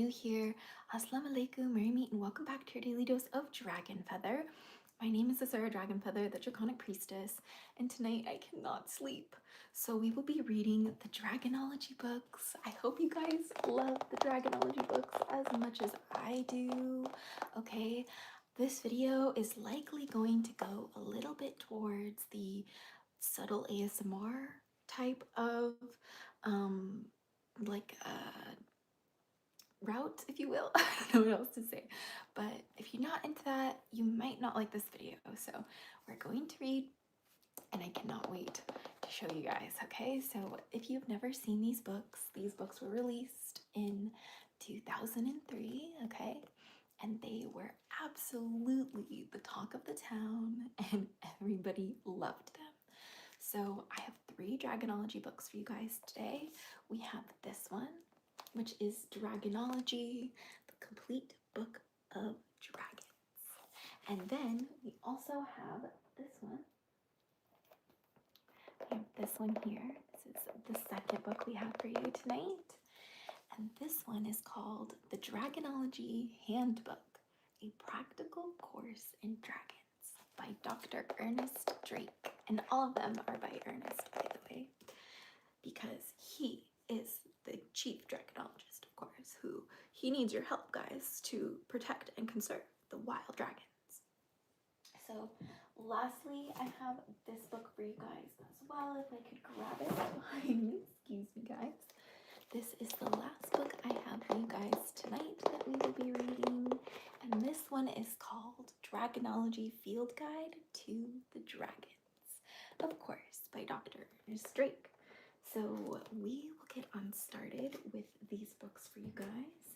here, Assalamu alaikum, merry meet, and welcome back to your daily dose of DragonFaether. My name is Azura DragonFaether, the Draconic Priestess, and tonight I cannot sleep. So we will be reading the Dragonology books. I hope you guys love the Dragonology books as much as I do. Okay, this video is likely going to go a little bit towards the subtle ASMR type of route, if you will. I don't know what else to say, but if you're not into that, you might not like this video. So we're going to read, and I cannot wait to show you guys. Okay, so if you've never seen these books were released in 2003. Okay, and they were absolutely the talk of the town and everybody loved them. So I have 3 Dragonology books for you guys today. We have this one, which is Dragonology, the complete book of dragons. And then we also have this one. We have this one here. This is the second book we have for you tonight. And this one is called The Dragonology Handbook, a Practical Course in Dragons by Dr. Ernest Drake. And all of them are by Ernest, by the way, because he is the chief dragonologist, of course, he needs your help, guys, to protect and conserve the wild dragons. So lastly, I have this book for you guys as well, if I could grab it behind me. Excuse me, guys. This is the last book I have for you guys tonight that we will be reading, and this one is called Dragonology Field Guide to the Dragons, of course, by Dr. Ernest Drake. So we will get on started with these books for you guys,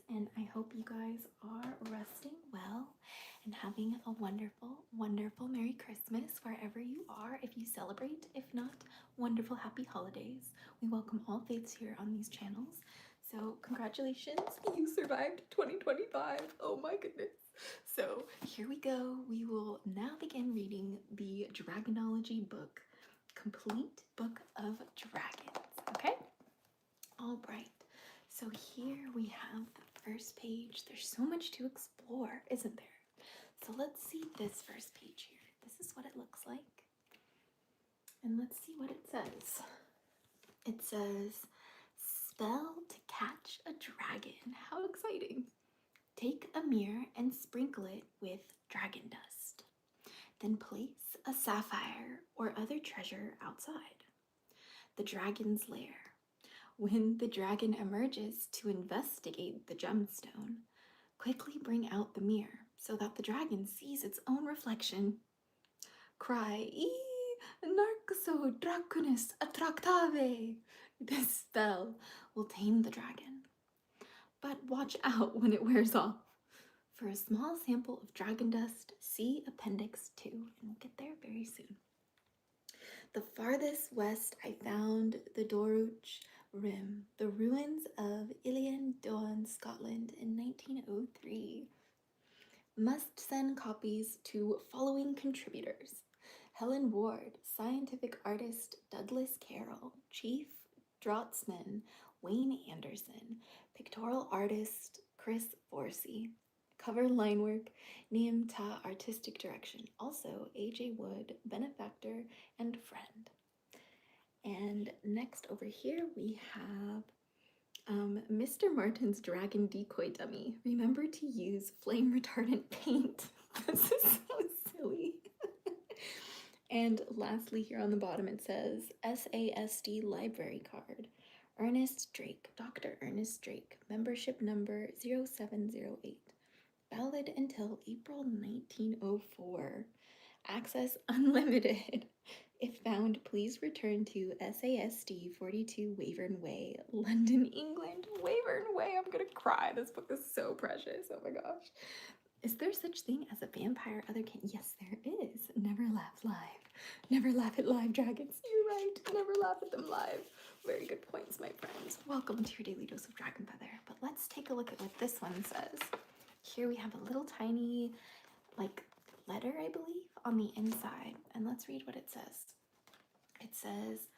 and I hope you guys are resting well and having a wonderful, wonderful Merry Christmas wherever you are, if you celebrate. If not, wonderful Happy Holidays. We welcome all faiths here on these channels. So congratulations, you survived 2025. Oh my goodness. So here we go. We will now begin reading the Dragonology book, complete book of dragons. Okay, all right, so here we have the first page. There's so much to explore, isn't there? So let's see this first page here. This is what it looks like, and let's see what it says. It says, spell to catch a dragon. How exciting. Take a mirror and sprinkle it with dragon dust. Then place a sapphire or other treasure outside the dragon's lair. When the dragon emerges to investigate the gemstone, quickly bring out the mirror so that the dragon sees its own reflection. Cry, "Ee, narcoso draconis attractave." This spell will tame the dragon. But watch out when it wears off. For a small sample of dragon dust, see Appendix 2, and we'll get there very soon. The farthest west I found the Doruch Rim, the ruins of Ilian Doan, Scotland in 1903. Must send copies to following contributors: Helen Ward, scientific artist Douglas Carroll, chief draughtsman Wayne Anderson, pictorial artist Chris Forsey, cover line work Neem Ta, artistic direction, also AJ Wood, benefactor and friend. And next over here we have Mr. Martin's dragon decoy dummy. Remember to use flame retardant paint. This is so silly. And lastly, here on the bottom it says SASD library card. Ernest Drake, Dr. Ernest Drake, membership number 0708. Valid until April 1904. Access unlimited. If found, please return to SASD 42 Wavern Way, London, England. Wavern Way, I'm gonna cry. This book is so precious. Oh my gosh. Is there such thing as a vampire other can? Yes, there is. Never laugh live. Never laugh at live dragons. You're right. Never laugh at them live. Very good points, my friends. Welcome to your daily dose of DragonFaether. But let's take a look at what this one says. Here we have a little tiny, letter, I believe, on the inside. And let's read what it says. It says,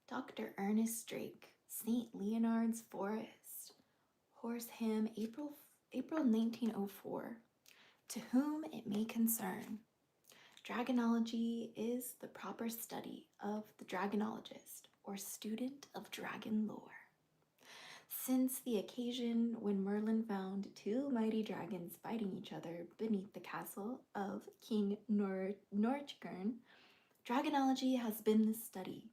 Dr. Ernest Drake, St. Leonard's Forest, Horsham, April April 1904. To whom it may concern. Dragonology is the proper study of the dragonologist or student of dragon lore. Since the occasion when Merlin found two mighty dragons fighting each other beneath the castle of King Norchgern, dragonology has been the study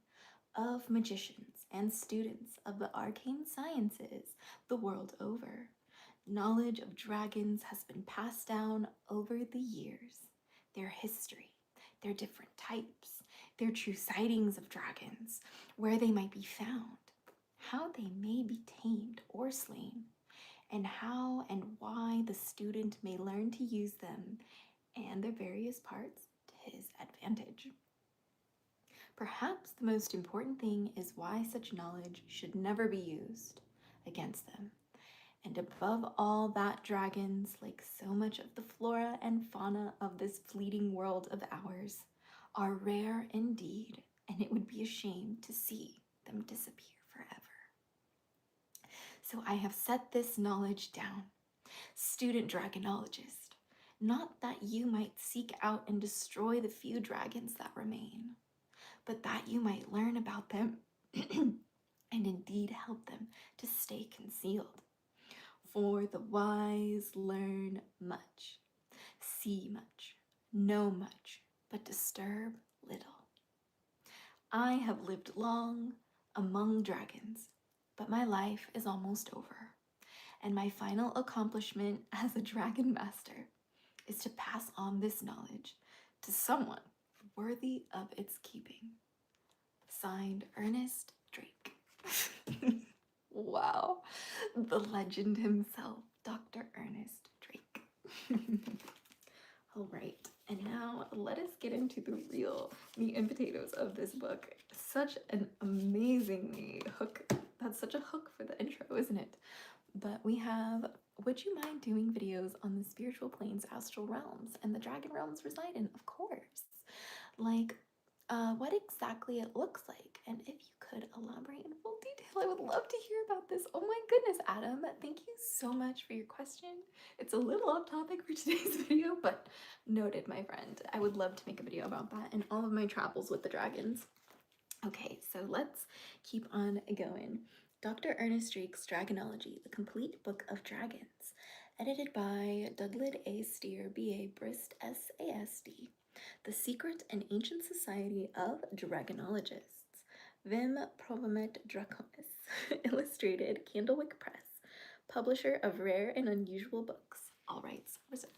of magicians and students of the arcane sciences the world over. Knowledge of dragons has been passed down over the years. Their history, their different types, their true sightings of dragons, where they might be found, how they may be tamed or slain, and how and why the student may learn to use them and their various parts to his advantage. Perhaps the most important thing is why such knowledge should never be used against them. And above all that, dragons, like so much of the flora and fauna of this fleeting world of ours, are rare indeed, and it would be a shame to see them disappear forever. So I have set this knowledge down, student dragonologist, not that you might seek out and destroy the few dragons that remain, but that you might learn about them and indeed help them to stay concealed. For the wise learn much, see much, know much, but disturb little. I have lived long among dragons, but my life is almost over, and my final accomplishment as a dragon master is to pass on this knowledge to someone worthy of its keeping. Signed, Ernest Drake. Wow, the legend himself, Dr. Ernest Drake. All right, and now let us get into the real meat and potatoes of this book. Such an amazingly hook. That's such a hook for the intro, isn't it? But we have, would you mind doing videos on the spiritual planes, astral realms, and the dragon realms reside in? Of course. Like, what exactly it looks like, and if you could elaborate in full detail, I would love to hear about this. Oh my goodness, Adam, thank you so much for your question. It's a little off topic for today's video, but noted, my friend. I would love to make a video about that and all of my travels with the dragons. Okay, so let's keep on going. Dr. Ernest Drake's Dragonology, the Complete Book of Dragons, edited by Dudley A. Steer, B.A. Brist, S.A.S.D. The Secret and Ancient Society of Dragonologists, Vim Provamet Draconis, illustrated, Candlewick Press, publisher of rare and unusual books, all rights reserved.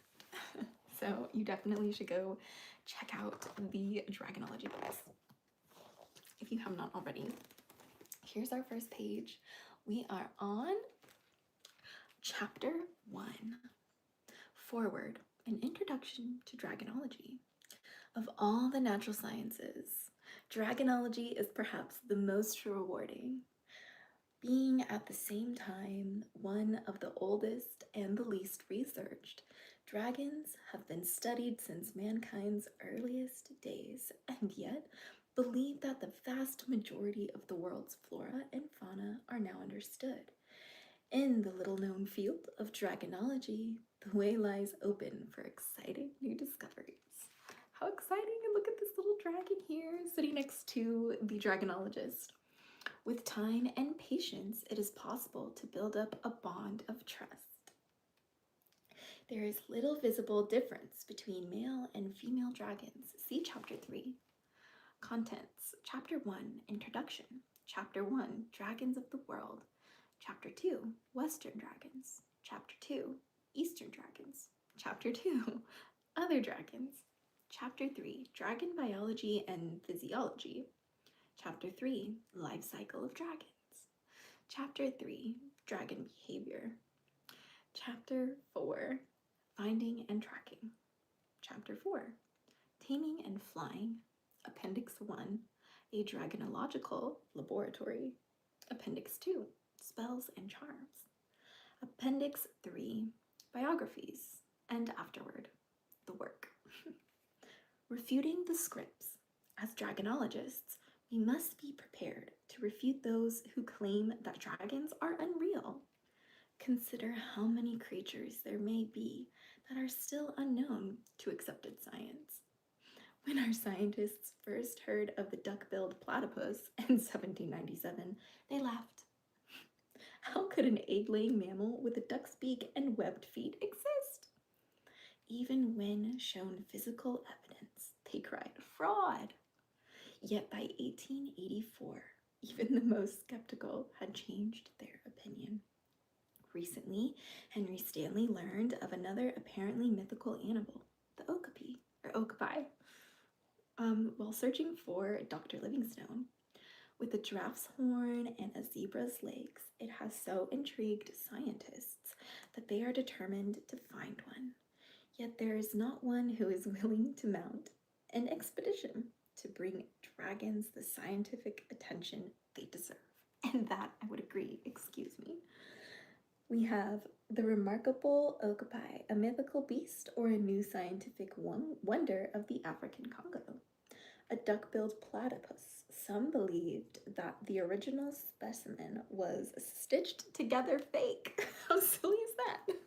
So you definitely should go check out the Dragonology books if you have not already. Here's our first page. We are on Chapter 1, Forward, an Introduction to Dragonology. Of all the natural sciences, dragonology is perhaps the most rewarding, being at the same time one of the oldest and the least researched. Dragons have been studied since mankind's earliest days, and yet believe that the vast majority of the world's flora and fauna are now understood. In the little-known field of dragonology, the way lies open for exciting new discoveries. How exciting, and look at this little dragon here sitting next to the dragonologist. With time and patience, it is possible to build up a bond of trust. There is little visible difference between male and female dragons. See Chapter 3. Contents. Chapter 1, Introduction. Chapter 1, Dragons of the World. Chapter 2, Western Dragons. Chapter 2, Eastern Dragons. Chapter 2, Other Dragons. Chapter 3, Dragon Biology and Physiology. Chapter 3, Life Cycle of Dragons. Chapter 3, Dragon Behavior. Chapter 4, Finding and Tracking. Chapter 4, Taming and Flying. Appendix 1, A Dragonological Laboratory. Appendix 2, Spells and Charms. Appendix 3, Biographies, and afterward, the work. Refuting the scripts. As dragonologists, we must be prepared to refute those who claim that dragons are unreal. Consider how many creatures there may be that are still unknown to accepted science. When our scientists first heard of the duck-billed platypus in 1797, they laughed. How could an egg-laying mammal with a duck's beak and webbed feet exist? Even when shown physical evidence, they cried, fraud! Yet by 1884, even the most skeptical had changed their opinion. Recently, Henry Stanley learned of another apparently mythical animal, the okapi, while searching for Dr. Livingstone. With a giraffe's horn and a zebra's legs, it has so intrigued scientists that they are determined to find one. Yet there is not one who is willing to mount an expedition to bring dragons the scientific attention they deserve. And that, I would agree, excuse me. We have the remarkable okapi, a mythical beast or a new scientific wonder of the African Congo. A duck-billed platypus. Some believed that the original specimen was stitched together fake. How silly is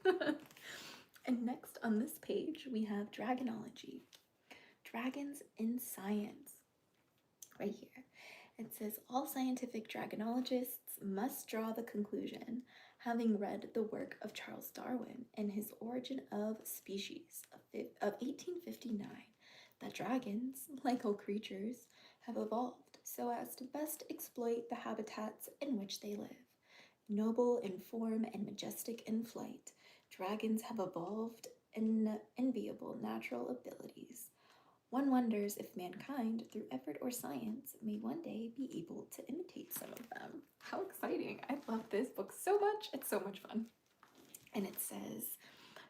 that? And next on this page, we have Dragonology. Dragons in science. Right here. It says, all scientific dragonologists must draw the conclusion, having read the work of Charles Darwin and his Origin of Species of 1859, that dragons, like all creatures, have evolved so as to best exploit the habitats in which they live. Noble in form and majestic in flight, dragons have evolved enviable natural abilities. One wonders if mankind, through effort or science, may one day be able to imitate some of them. How exciting! I love this book so much. It's so much fun. And it says,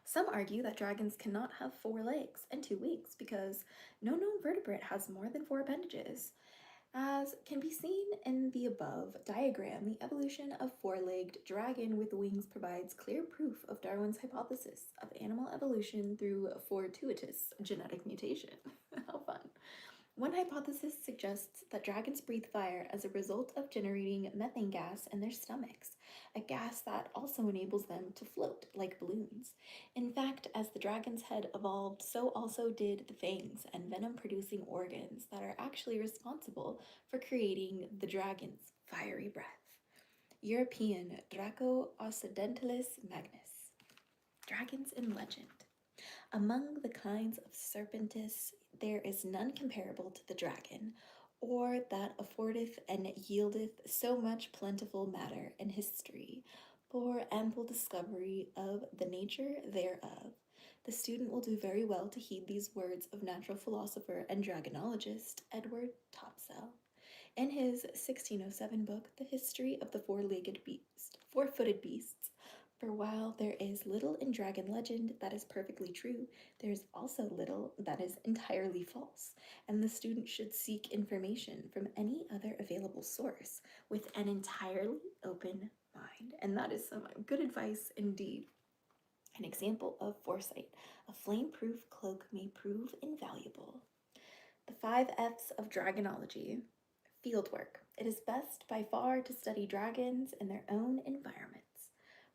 some argue that dragons cannot have 4 legs and 2 wings because no known vertebrate has more than 4 appendages. As can be seen in the above diagram, the evolution of 4-legged dragon with wings provides clear proof of Darwin's hypothesis of animal evolution through fortuitous genetic mutation. How fun. One hypothesis suggests that dragons breathe fire as a result of generating methane gas in their stomachs, a gas that also enables them to float like balloons. In fact, as the dragon's head evolved, so also did the fangs and venom-producing organs that are actually responsible for creating the dragon's fiery breath. European Draco occidentalis magnus. Dragons in legend. Among the kinds of serpentis, there is none comparable to the dragon, or that affordeth and yieldeth so much plentiful matter and history for ample discovery of the nature thereof. The student will do very well to heed these words of natural philosopher and dragonologist Edward Topsell. In his 1607 book, The History of the Four-Footed Beasts, for while there is little in dragon legend that is perfectly true, there is also little that is entirely false, and the student should seek information from any other available source with an entirely open mind. And that is some good advice indeed. An example of foresight. A flame-proof cloak may prove invaluable. The 5 F's of Dragonology. Fieldwork. It is best by far to study dragons in their own environments.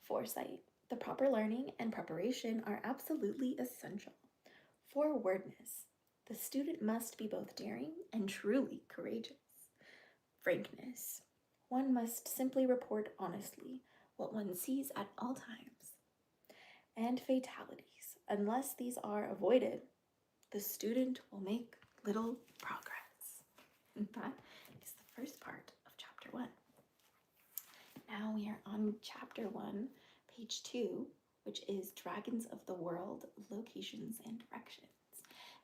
Foresight. The proper learning and preparation are absolutely essential. Forwardness. The student must be both daring and truly courageous. Frankness. One must simply report honestly what one sees at all times. And fatalities. Unless these are avoided, the student will make little progress. And that is the first part of chapter 1. Now we are on chapter 1, page 2, which is Dragons of the World, Locations and Directions.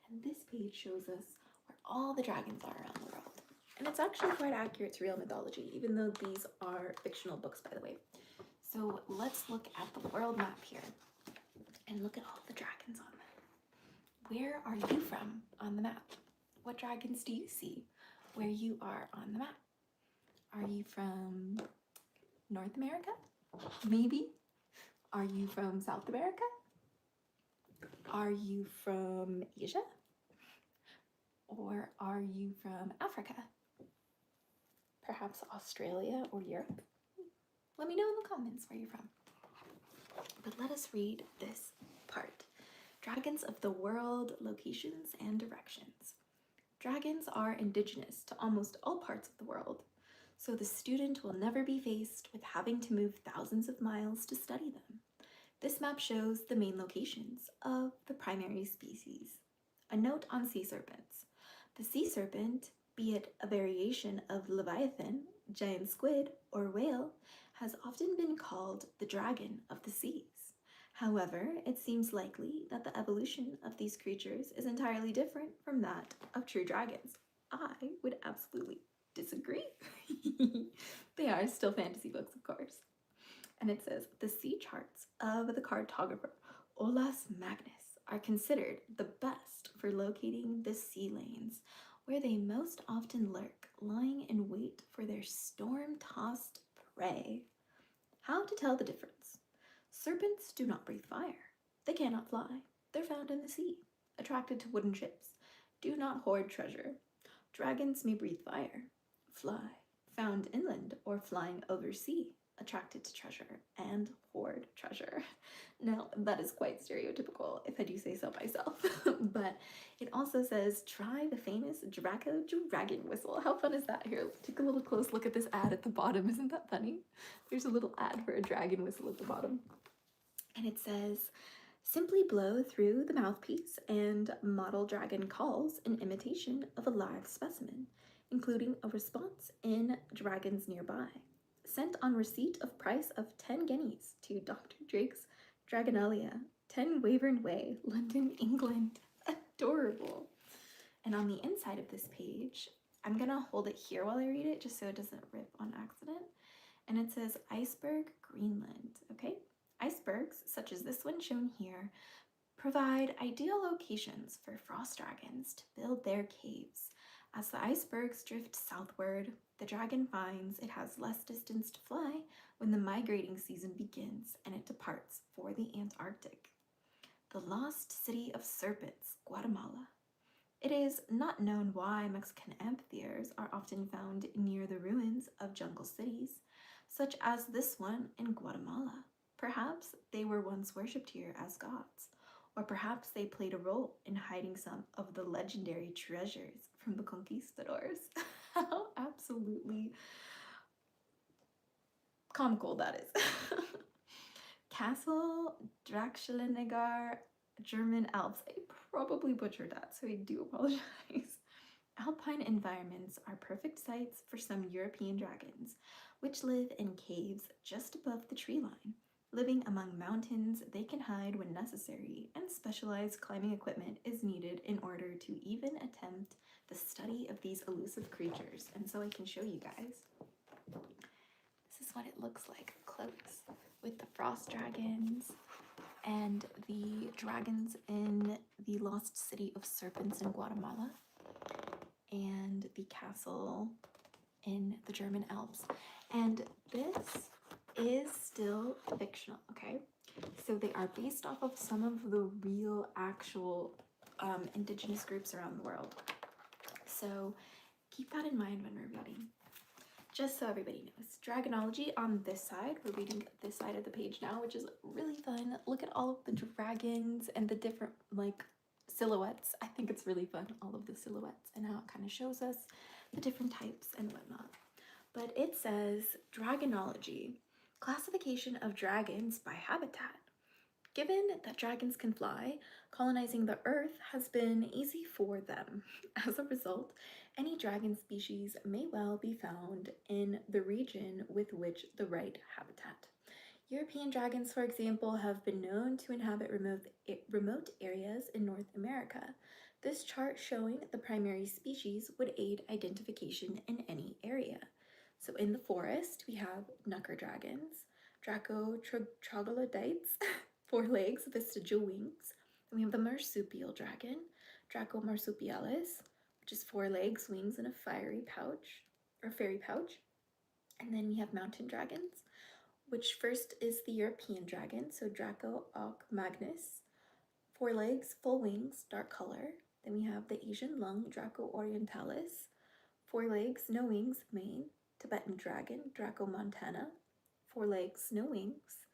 And this page shows us where all the dragons are around the world. And it's actually quite accurate to real mythology, even though these are fictional books, by the way. So let's look at the world map here and look at all the dragons on it. Where are you from on the map? What dragons do you see where you are on the map? Are you from North America? Maybe. Are you from South America? Are you from Asia? Or are you from Africa? Perhaps Australia or Europe? Let me know in the comments where you're from. But let us read this part. Dragons of the world, locations and directions. Dragons are indigenous to almost all parts of the world, so the student will never be faced with having to move thousands of miles to study them. This map shows the main locations of the primary species. A note on sea serpents. The sea serpent, be it a variation of leviathan, giant squid, or whale, has often been called the dragon of the seas. However, it seems likely that the evolution of these creatures is entirely different from that of true dragons. I would absolutely disagree. They are still fantasy books, of course. And it says, the sea charts of the cartographer Olaus Magnus are considered the best for locating the sea lanes, where they most often lurk, lying in wait for their storm-tossed prey. How to tell the difference? Serpents do not breathe fire. They cannot fly. They're found in the sea, attracted to wooden ships. Do not hoard treasure. Dragons may breathe fire, fly, found inland or flying over sea, attracted to treasure, and hoard treasure. Now, that is quite stereotypical, if I do say so myself. But it also says, try the famous Draco dragon whistle. How fun is that? Here, take a little close look at this ad at the bottom. Isn't that funny? There's a little ad for a dragon whistle at the bottom. And it says, simply blow through the mouthpiece and model dragon calls in imitation of a live specimen, including a response in dragons nearby. Sent on receipt of price of 10 guineas to Dr. Drake's Dragonalia, 10 Wavern Way, London, England. Adorable. And on the inside of this page, I'm gonna hold it here while I read it just so it doesn't rip on accident. And it says Iceberg, Greenland, okay? Icebergs, such as this one shown here, provide ideal locations for frost dragons to build their caves. As the icebergs drift southward, the dragon finds it has less distance to fly when the migrating season begins and it departs for the Antarctic. The lost city of serpents, Guatemala. It is not known why Mexican amphitheaters are often found near the ruins of jungle cities, such as this one in Guatemala. Perhaps they were once worshipped here as gods, or perhaps they played a role in hiding some of the legendary treasures from the conquistadors. How absolutely comical that is. Castle Draconic German Alps. I probably butchered that, so I do apologize. Alpine environments are perfect sites for some European dragons, which live in caves just above the tree line. Living among mountains, they can hide when necessary, and specialized climbing equipment is needed in order to even attempt the study of these elusive creatures. And so I can show you guys. This is what it looks like close, with the frost dragons and the dragons in the lost city of serpents in Guatemala, and the castle in the German Alps. And this is still fictional, okay? So they are based off of some of the real actual indigenous groups around the world. So keep that in mind when we're reading. Just so everybody knows, Dragonology on this side, we're reading this side of the page now, which is really fun. Look at all of the dragons and the different like silhouettes. I think it's really fun, all of the silhouettes and how it kind of shows us the different types and whatnot. But it says Dragonology, classification of dragons by habitat. Given that dragons can fly, colonizing the earth has been easy for them. As a result, any dragon species may well be found in the region with which the right habitat. European dragons, for example, have been known to inhabit remote areas in North America. This chart showing the primary species would aid identification in any area. So in the forest, we have knucker dragons, troglodytes, 4 legs, vestigial wings. Then we have the marsupial dragon, Draco marsupialis, which is 4 legs, wings, and a fairy pouch. And then we have mountain dragons, which first is the European dragon, so Draco magnus, 4 legs, full wings, dark color. Then we have the Asian lung, Draco orientalis, 4 legs, no wings, mane. Tibetan dragon, Draco montana, 4 legs, no wings.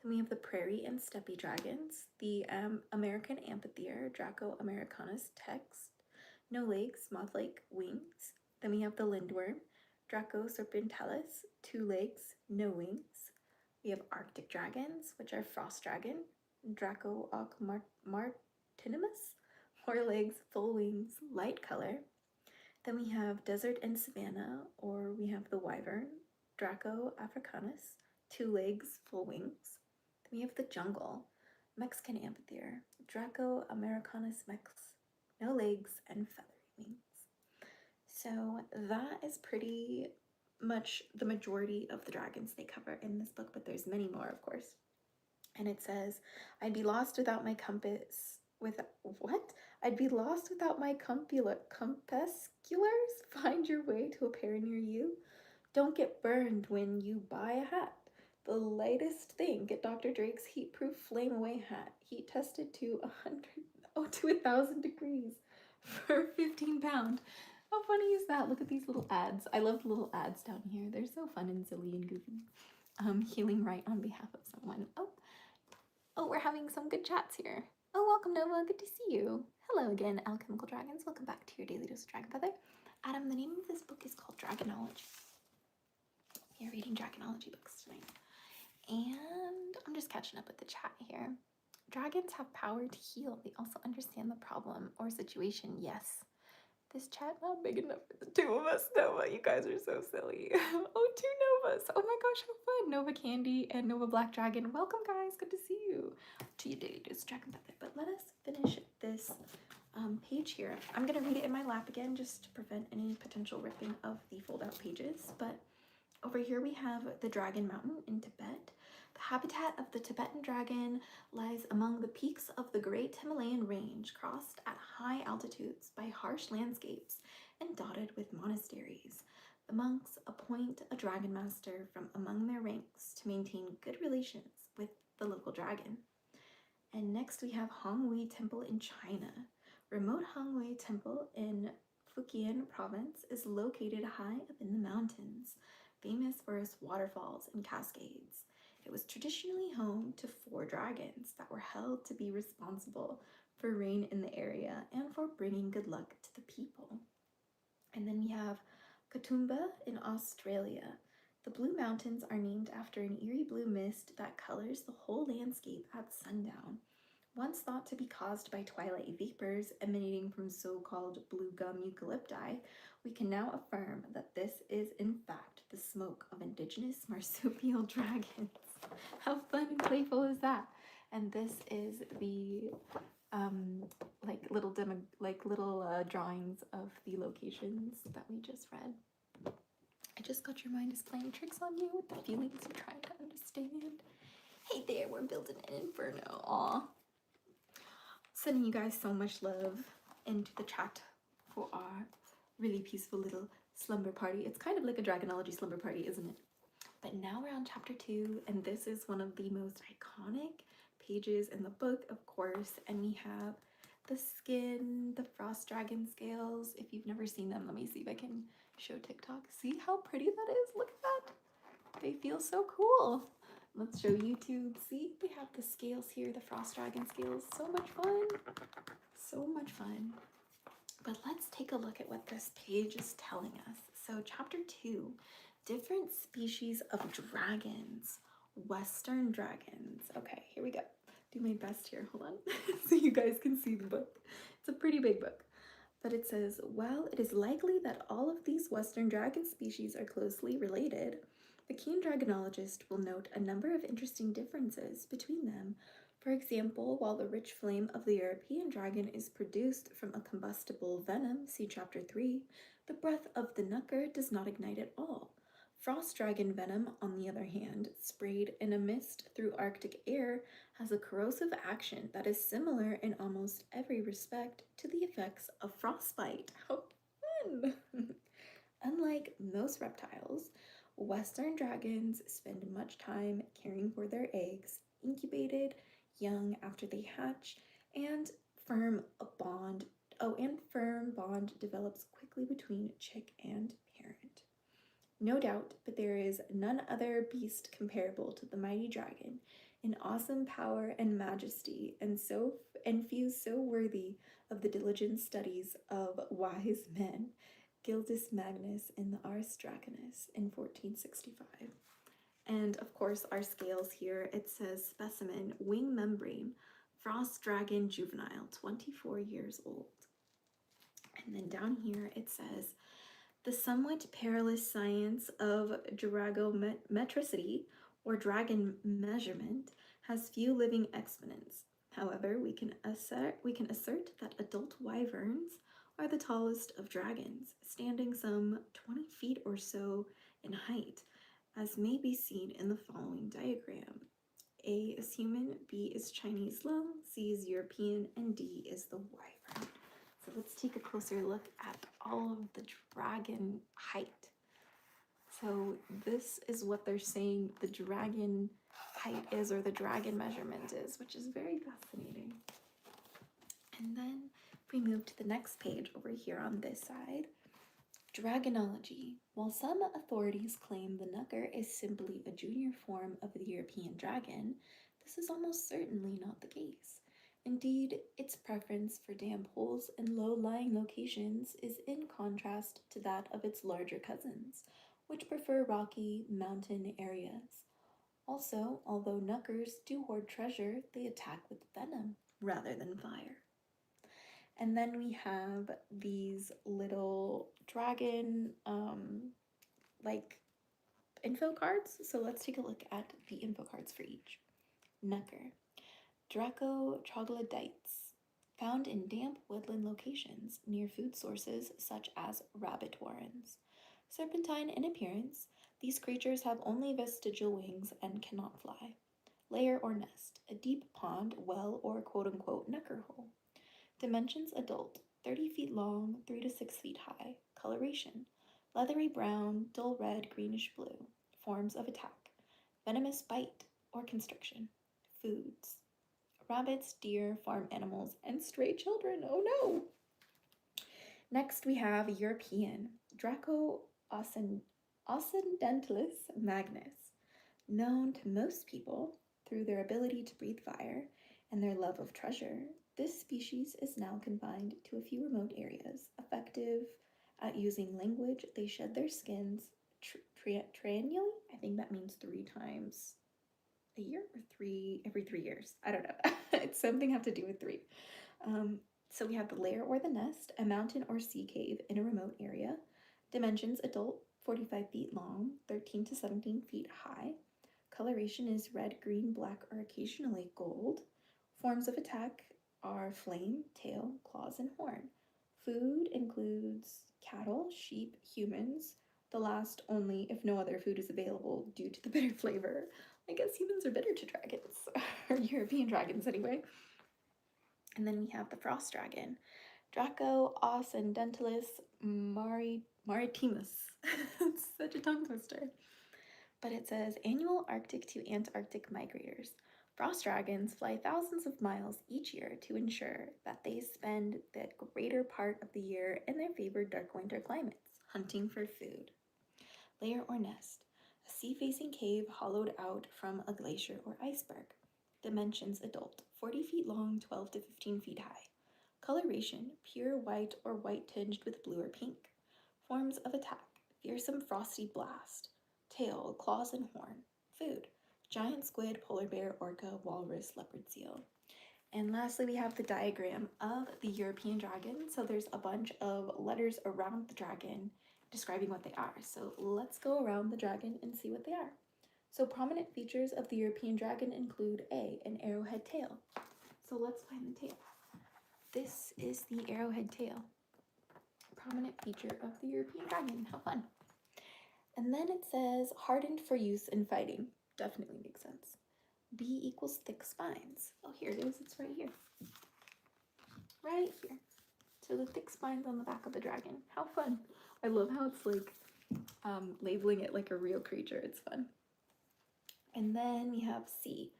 Then we have the prairie and steppe dragons, the American amphitheater, Draco americanus text, no legs, moth-like wings. Then we have the lindworm, Draco serpentalis, 2 legs, no wings. We have arctic dragons, which are frost dragon, Draco martinimus, 4 legs, full wings, light color. Then we have desert and savanna, or we have the wyvern, Draco africanus, 2 legs, full wings. Then we have the jungle, Mexican amphitheater, Draco americanus mex, no legs and feathery wings. So that is pretty much the majority of the dragons they cover in this book, but there's many more, of course. And it says, I'd be lost without my compass. I'd be lost without my compasculars. Find your way to a pair near you. Don't get burned when you buy a hat. The lightest thing, get Dr. Drake's heat-proof flame-away hat. Heat tested to 1,000 degrees for 15 pounds. How funny is that? Look at these little ads. I love the little ads down here. They're so fun and silly and goofy. Healing right on behalf of someone. Oh, we're having some good chats here. Oh, welcome, Nova. Good to see you. Hello again, Alchemical Dragons. Welcome back to your Daily Dose of DragonFaether. Adam, the name of this book is called Dragonology. We are reading Dragonology books tonight. And I'm just catching up with the chat here. Dragons have power to heal. They also understand the problem or situation. Yes. This chat not big enough for the 2 of us, Nova. You guys are so silly. Oh, 2 Novas. Oh my gosh, how fun. Nova Candy and Nova Black Dragon. Welcome, guys. Good to see you. To your Daily Dose of DragonFaether. But let us finish this page here. I'm going to read it in my lap again just to prevent any potential ripping of the fold-out pages. But over here we have the Dragon Mountain in Tibet. The habitat of the Tibetan dragon lies among the peaks of the Great Himalayan Range, crossed at high altitudes by harsh landscapes and dotted with monasteries. The monks appoint a dragon master from among their ranks to maintain good relations with the local dragon. And next we have Hongwei Temple in China. Remote Hongwei Temple in Fujian province is located high up in the mountains, famous for its waterfalls and cascades. It was traditionally home to 4 dragons that were held to be responsible for rain in the area and for bringing good luck to the people. And then we have Katoomba in Australia. The Blue Mountains are named after an eerie blue mist that colors the whole landscape at sundown. Once thought to be caused by twilight vapors emanating from so-called blue gum eucalypti, we can now affirm that this is in fact the smoke of indigenous marsupial dragons. How fun and playful is that? And this is the little drawings of the locations that we just read. I just got your mind is playing tricks on you with the feelings you're trying to understand. Hey there, we're building an inferno. Aw. Sending you guys so much love into the chat for our really peaceful little slumber party. It's kind of like a Dragonology slumber party, isn't it? But now we're on chapter 2, and this is one of the most iconic pages in the book, of course. And we have the skin, the frost dragon scales. If you've never seen them, let me see if I can show TikTok. See how pretty that is? Look at that. They feel so cool. Let's show YouTube. See, we have the scales here, the frost dragon scales. So much fun. So much fun. But let's take a look at what this page is telling us. So chapter 2, different species of dragons, Western dragons. Okay, here we go. Do my best here, hold on, so you guys can see the book. It's a pretty big book. But it says, while it is likely that all of these Western dragon species are closely related, the keen dragonologist will note a number of interesting differences between them. For example, while the rich flame of the European dragon is produced from a combustible venom, see chapter 3, the breath of the knucker does not ignite at all. Frost dragon venom, on the other hand, sprayed in a mist through Arctic air, has a corrosive action that is similar in almost every respect to the effects of frostbite. How fun! Unlike most reptiles, Western dragons spend much time caring for their eggs, incubated young after they hatch, and firm bond develops quickly between chick and parent. No doubt, but there is none other beast comparable to the mighty dragon. in awesome power and majesty, and few so worthy of the diligent studies of wise men, Gildus Magnus in the Ars Draconis in 1465. And of course, our scales here, it says specimen, wing membrane, frost dragon juvenile, 24 years old. And then down here it says, the somewhat perilous science of dragometricity, or dragon measurement, has few living exponents. However, we can assert that adult wyverns are the tallest of dragons, standing some 20 feet or so in height, as may be seen in the following diagram. A is human, B is Chinese low, C is European, and D is the wyvern. So let's take a closer look at all of the dragon height. So this is what they're saying the dragon height is, or the dragon measurement is, which is very fascinating. And then if we move to the next page over here on this side, Dragonology. While some authorities claim the Knucker is simply a junior form of the European dragon, this is almost certainly not the case. Indeed, its preference for damp holes and low-lying locations is in contrast to that of its larger cousins, which prefer rocky mountain areas. Also, although Knuckers do hoard treasure, they attack with venom rather than fire. And then we have these little dragon like info cards. So let's take a look at the info cards for each. Knucker. Draco troglodytes, found in damp woodland locations near food sources such as rabbit warrens. Serpentine in appearance, these creatures have only vestigial wings and cannot fly. Lair or nest, a deep pond, well, or quote-unquote knucker hole. Dimensions adult, 30 feet long, 3 to 6 feet high. Coloration, leathery brown, dull red, greenish blue. Forms of attack, venomous bite or constriction. Foods, rabbits, deer, farm animals, and stray children. Oh no! Next we have European, Draco occidentalis magnus. Known to most people through their ability to breathe fire and their love of treasure, this species is now confined to a few remote areas. Effective at using language, they shed their skins triennially. I think that means 3 times a year, or every 3 years. I don't know. It's something have to do with 3. So we have the lair or the nest, a mountain or sea cave in a remote area. Dimensions adult, 45 feet long, 13 to 17 feet high. Coloration is red, green, black, or occasionally gold. Forms of attack are flame, tail, claws, and horn. Food includes cattle, sheep, humans. The last only if no other food is available due to the bitter flavor. I guess humans are bitter to dragons, or European dragons anyway. And then we have the frost dragon, Draco occidentalis maritimus. It's such a tongue twister. But it says annual Arctic to Antarctic migrators. Frost dragons fly thousands of miles each year to ensure that they spend the greater part of the year in their favored dark winter climates, hunting for food. Lair or nest, a sea-facing cave hollowed out from a glacier or iceberg. Dimensions adult, 40 feet long, 12 to 15 feet high. Coloration, pure white or white tinged with blue or pink. Forms of attack, fearsome frosty blast. Tail, claws, and horn. Food, giant squid, polar bear, orca, walrus, leopard seal. And lastly, we have the diagram of the European dragon. So there's a bunch of letters around the dragon describing what they are. So let's go around the dragon and see what they are. So prominent features of the European dragon include A, an arrowhead tail. So let's find the tail. This is the arrowhead tail. Prominent feature of the European dragon. How fun. And then it says hardened for use in fighting. Definitely makes sense. B equals thick spines. Oh, here it is. It's right here. Right here. So the thick spines on the back of the dragon. How fun. I love how it's like labeling it like a real creature. It's fun. And then we have C.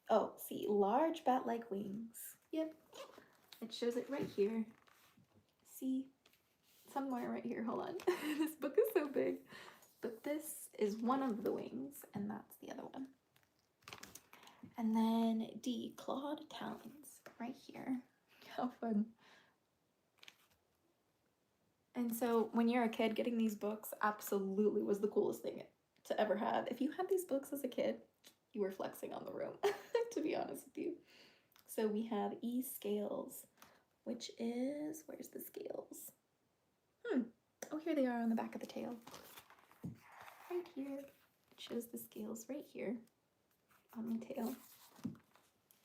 Oh, C, large bat-like wings. Yep, it shows it right here. See, somewhere right here, hold on. This book is so big. But this is one of the wings, and that's the other one. And then D, clawed talons, right here. How fun. And so when you're a kid, getting these books absolutely was the coolest thing to ever have. If you had these books as a kid, you were flexing on the room, to be honest with you. So we have E scales, which is, where's the scales? Oh, here they are on the back of the tail. Right here. It shows the scales right here on the tail.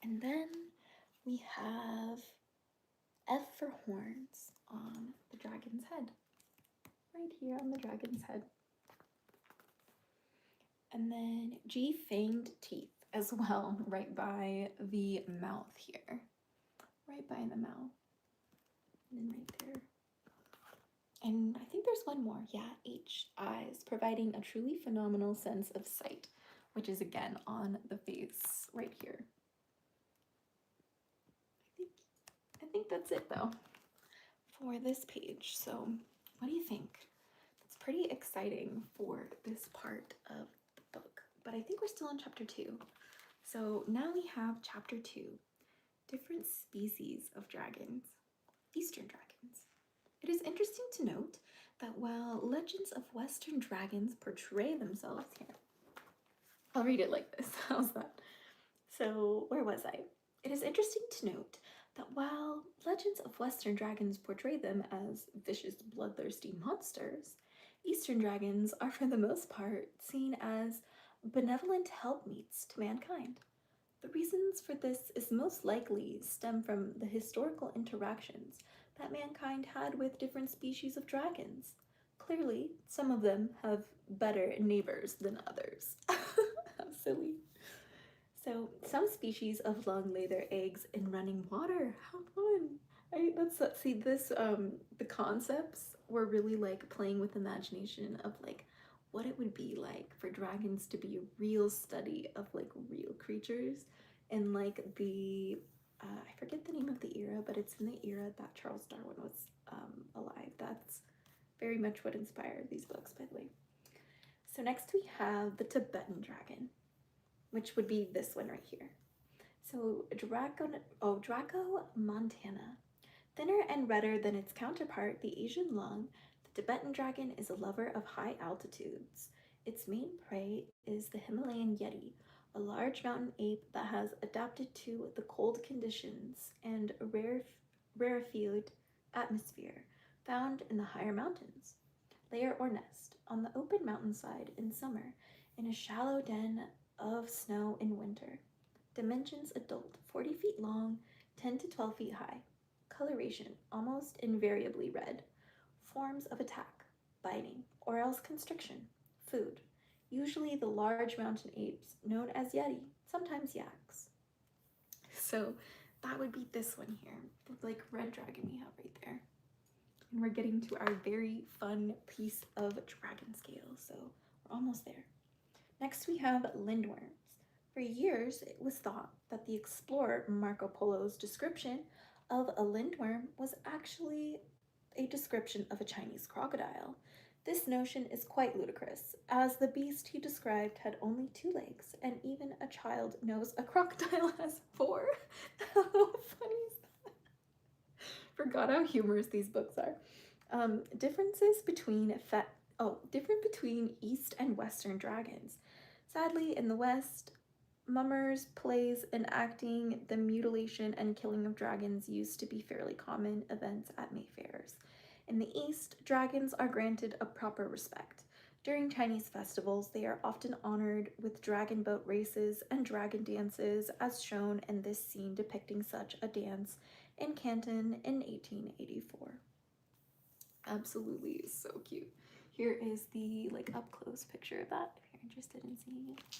And then we have F for horns on the dragon's head. Right here on the dragon's head. And then G, fanged teeth as well, right by the mouth here. Right by the mouth. And then right there. And I think there's one more. Yeah, H, eyes, providing a truly phenomenal sense of sight, which is again on the face right here. I think that's it though for this page. So what do you think? It's pretty exciting for this part of the book, but I think we're still in chapter 2. So now we have chapter 2, different species of dragons, Eastern dragons. It is interesting to note that while legends of Western dragons portray themselves here, I'll read it like this. How's that? So where was I? It is interesting to note that while legends of Western dragons portray them as vicious, bloodthirsty monsters, Eastern dragons are for the most part seen as benevolent helpmeets to mankind. The reasons for this is most likely stem from the historical interactions that mankind had with different species of dragons. Clearly, some of them have better neighbors than others. How silly. So, some species of lung lay their eggs in running water. How fun! See this. The concepts were really like playing with imagination of like what it would be like for dragons to be a real study of like real creatures, and like the I forget the name of the era, but it's in the era that Charles Darwin was alive. That's very much what inspired these books, by the way. So next we have the Tibetan dragon, which would be this one right here. So Draco Montana. Thinner and redder than its counterpart, the Asian lung, the Tibetan dragon is a lover of high altitudes. Its main prey is the Himalayan yeti, a large mountain ape that has adapted to the cold conditions and rarefied atmosphere found in the higher mountains. Lair or nest on the open mountainside in summer, in a shallow den of snow in winter. Dimensions adult, 40 feet long, 10 to 12 feet high. Coloration, almost invariably red. Forms of attack, biting, or else constriction. Food, usually the large mountain apes known as yeti, sometimes yaks. So that would be this one here, the like red dragon we have right there. And we're getting to our very fun piece of dragon scale, so we're almost there. Next we have lindworms. For years, it was thought that the explorer Marco Polo's description of a lindworm was actually a description of a Chinese crocodile. This notion is quite ludicrous, as the beast he described had only 2 legs, and even a child knows a crocodile has 4. How funny is that? Forgot how humorous these books are. Different between East and Western dragons. Sadly, in the West, mummers, plays, and acting the mutilation and killing of dragons used to be fairly common events at Mayfairs. In the East, dragons are granted a proper respect. During Chinese festivals, they are often honored with dragon boat races and dragon dances, as shown in this scene depicting such a dance in Canton in 1884. Absolutely so cute. Here is the like up close picture of that if you're interested in seeing it.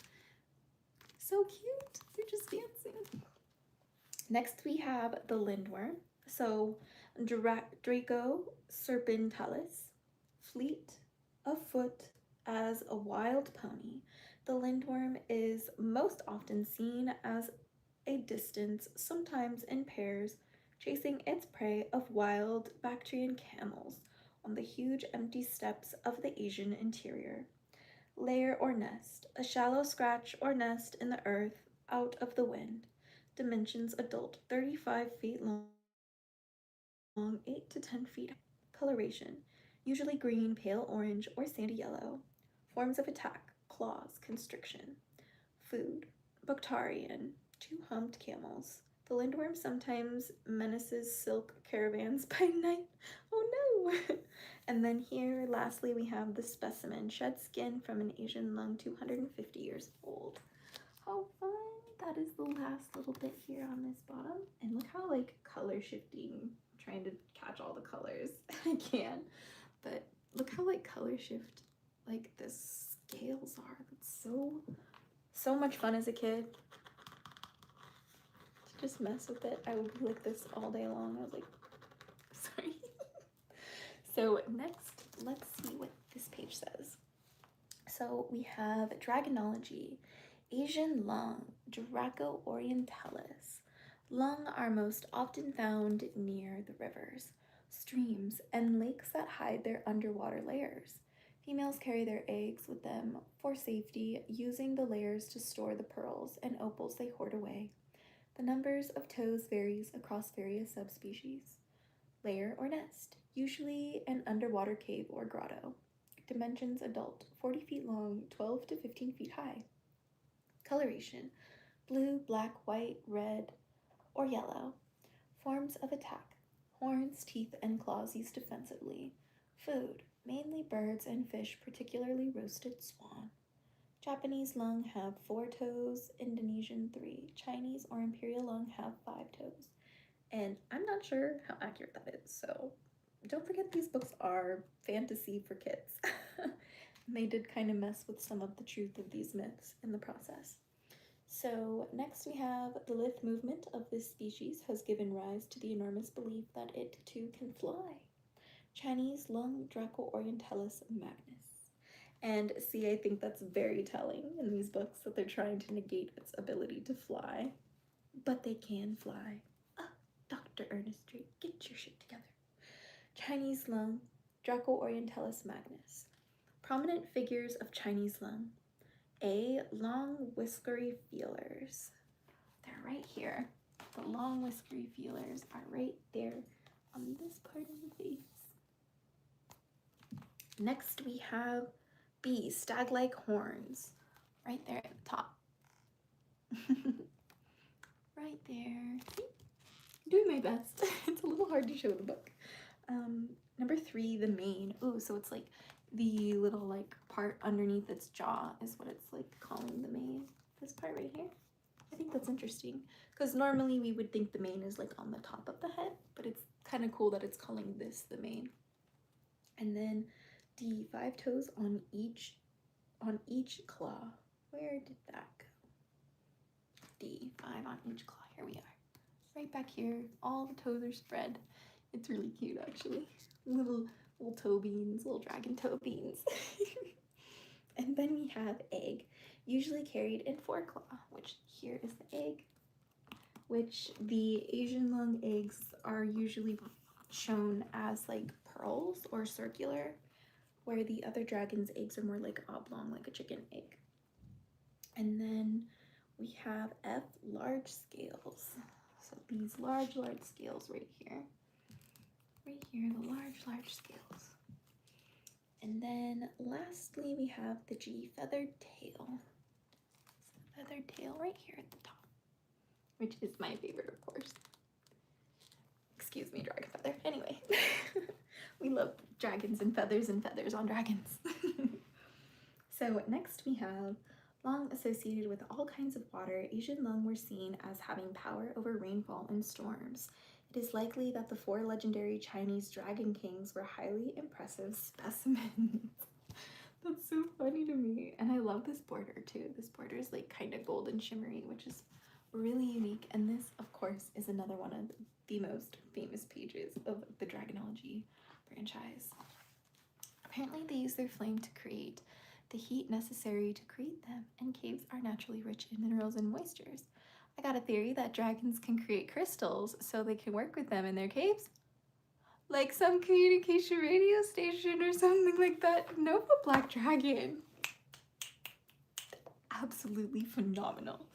So cute. They're just dancing. Next we have the lindworm. So Draco serpentalis, fleet of foot as a wild pony. The lindworm is most often seen as a distance, sometimes in pairs, chasing its prey of wild Bactrian camels on the huge empty steppes of the Asian interior. Lair or nest, a shallow scratch or nest in the earth out of the wind. Dimensions adult, 35 feet long, 8 to 10 feet. Coloration, usually green, pale orange, or sandy yellow. Forms of attack, claws, constriction. Food, Bactarian, 2 humped camels. The lindworm sometimes menaces silk caravans by night. Oh no! And then here, lastly, we have the specimen, shed skin from an Asian lung, 250 years old. How fun! That is the last little bit here on this bottom. And look how like color shifting, I'm trying to catch all the colors I can. But look how like color shift like the scales are. That's so much fun as a kid to just mess with it. I would be like this all day long. I was like, sorry. So next, let's see what this page says. So we have Dragonology, Asian lung, Draco orientalis. Lung are most often found near the rivers, streams, and lakes that hide their underwater layers. Females carry their eggs with them for safety, using the layers to store the pearls and opals they hoard away. The numbers of toes varies across various subspecies. Lair or nest, usually an underwater cave or grotto. Dimensions adult, 40 feet long, 12 to 15 feet high. Coloration, blue, black, white, red, or yellow. Forms of attack, horns, teeth, and claws used defensively. Food, mainly birds and fish, particularly roasted swan. Japanese lung have 4 toes, Indonesian 3. Chinese or imperial lung have 5 toes. And I'm not sure how accurate that is, so don't forget these books are fantasy for kids. They did kind of mess with some of the truth of these myths in the process. So next we have the lithe movement of this species has given rise to the enormous belief that it too can fly. Chinese lung Draco orientalis magnus. And see, I think that's very telling in these books that they're trying to negate its ability to fly. But they can fly. Dr. Ernest Drake, get your shit together. Chinese lung, Draco orientalis magnus. Prominent figures of Chinese lung. A, long whiskery feelers. They're right here. The long whiskery feelers are right there on this part of the face. Next we have B, stag-like horns. Right there at the top. Right there. Doing my best. It's a little hard to show the book. Number 3, the mane. Ooh, so it's like the little like part underneath its jaw is what it's like calling the mane. This part right here. I think that's interesting because normally we would think the mane is like on the top of the head, but it's kind of cool that it's calling this the mane. And then the 5 toes on each claw. Where did that go? D, 5 on each claw. Here we are. Right back here. All the toes are spread. It's really cute actually. Little toe beans, little dragon toe beans. And then we have egg, usually carried in 4-claw, which here is the egg, which the Asian lung eggs are usually shown as like pearls or circular, where the other dragon's eggs are more like oblong, like a chicken egg. And then we have F, large scales. So these large scales right here. Right here, the large scales. And then lastly, we have the G, feathered tail. So feathered tail right here at the top, which is my favorite, of course. Excuse me, DragonFaether. Anyway, we love dragons and feathers on dragons. So next we have lung associated with all kinds of water. Asian lung were seen as having power over rainfall and storms. It is likely that the 4 legendary Chinese dragon kings were highly impressive specimens. That's so funny to me. And I love this border too. This border is like kind of golden shimmery, which is really unique. And this, of course, is another one of the most famous pages of the Dragonology franchise. Apparently they use their flame to create the heat necessary to create them, and caves are naturally rich in minerals and moistures. I got a theory that dragons can create crystals so they can work with them in their caves. Like some communication radio station or something like that. Nova Black Dragon. Absolutely phenomenal.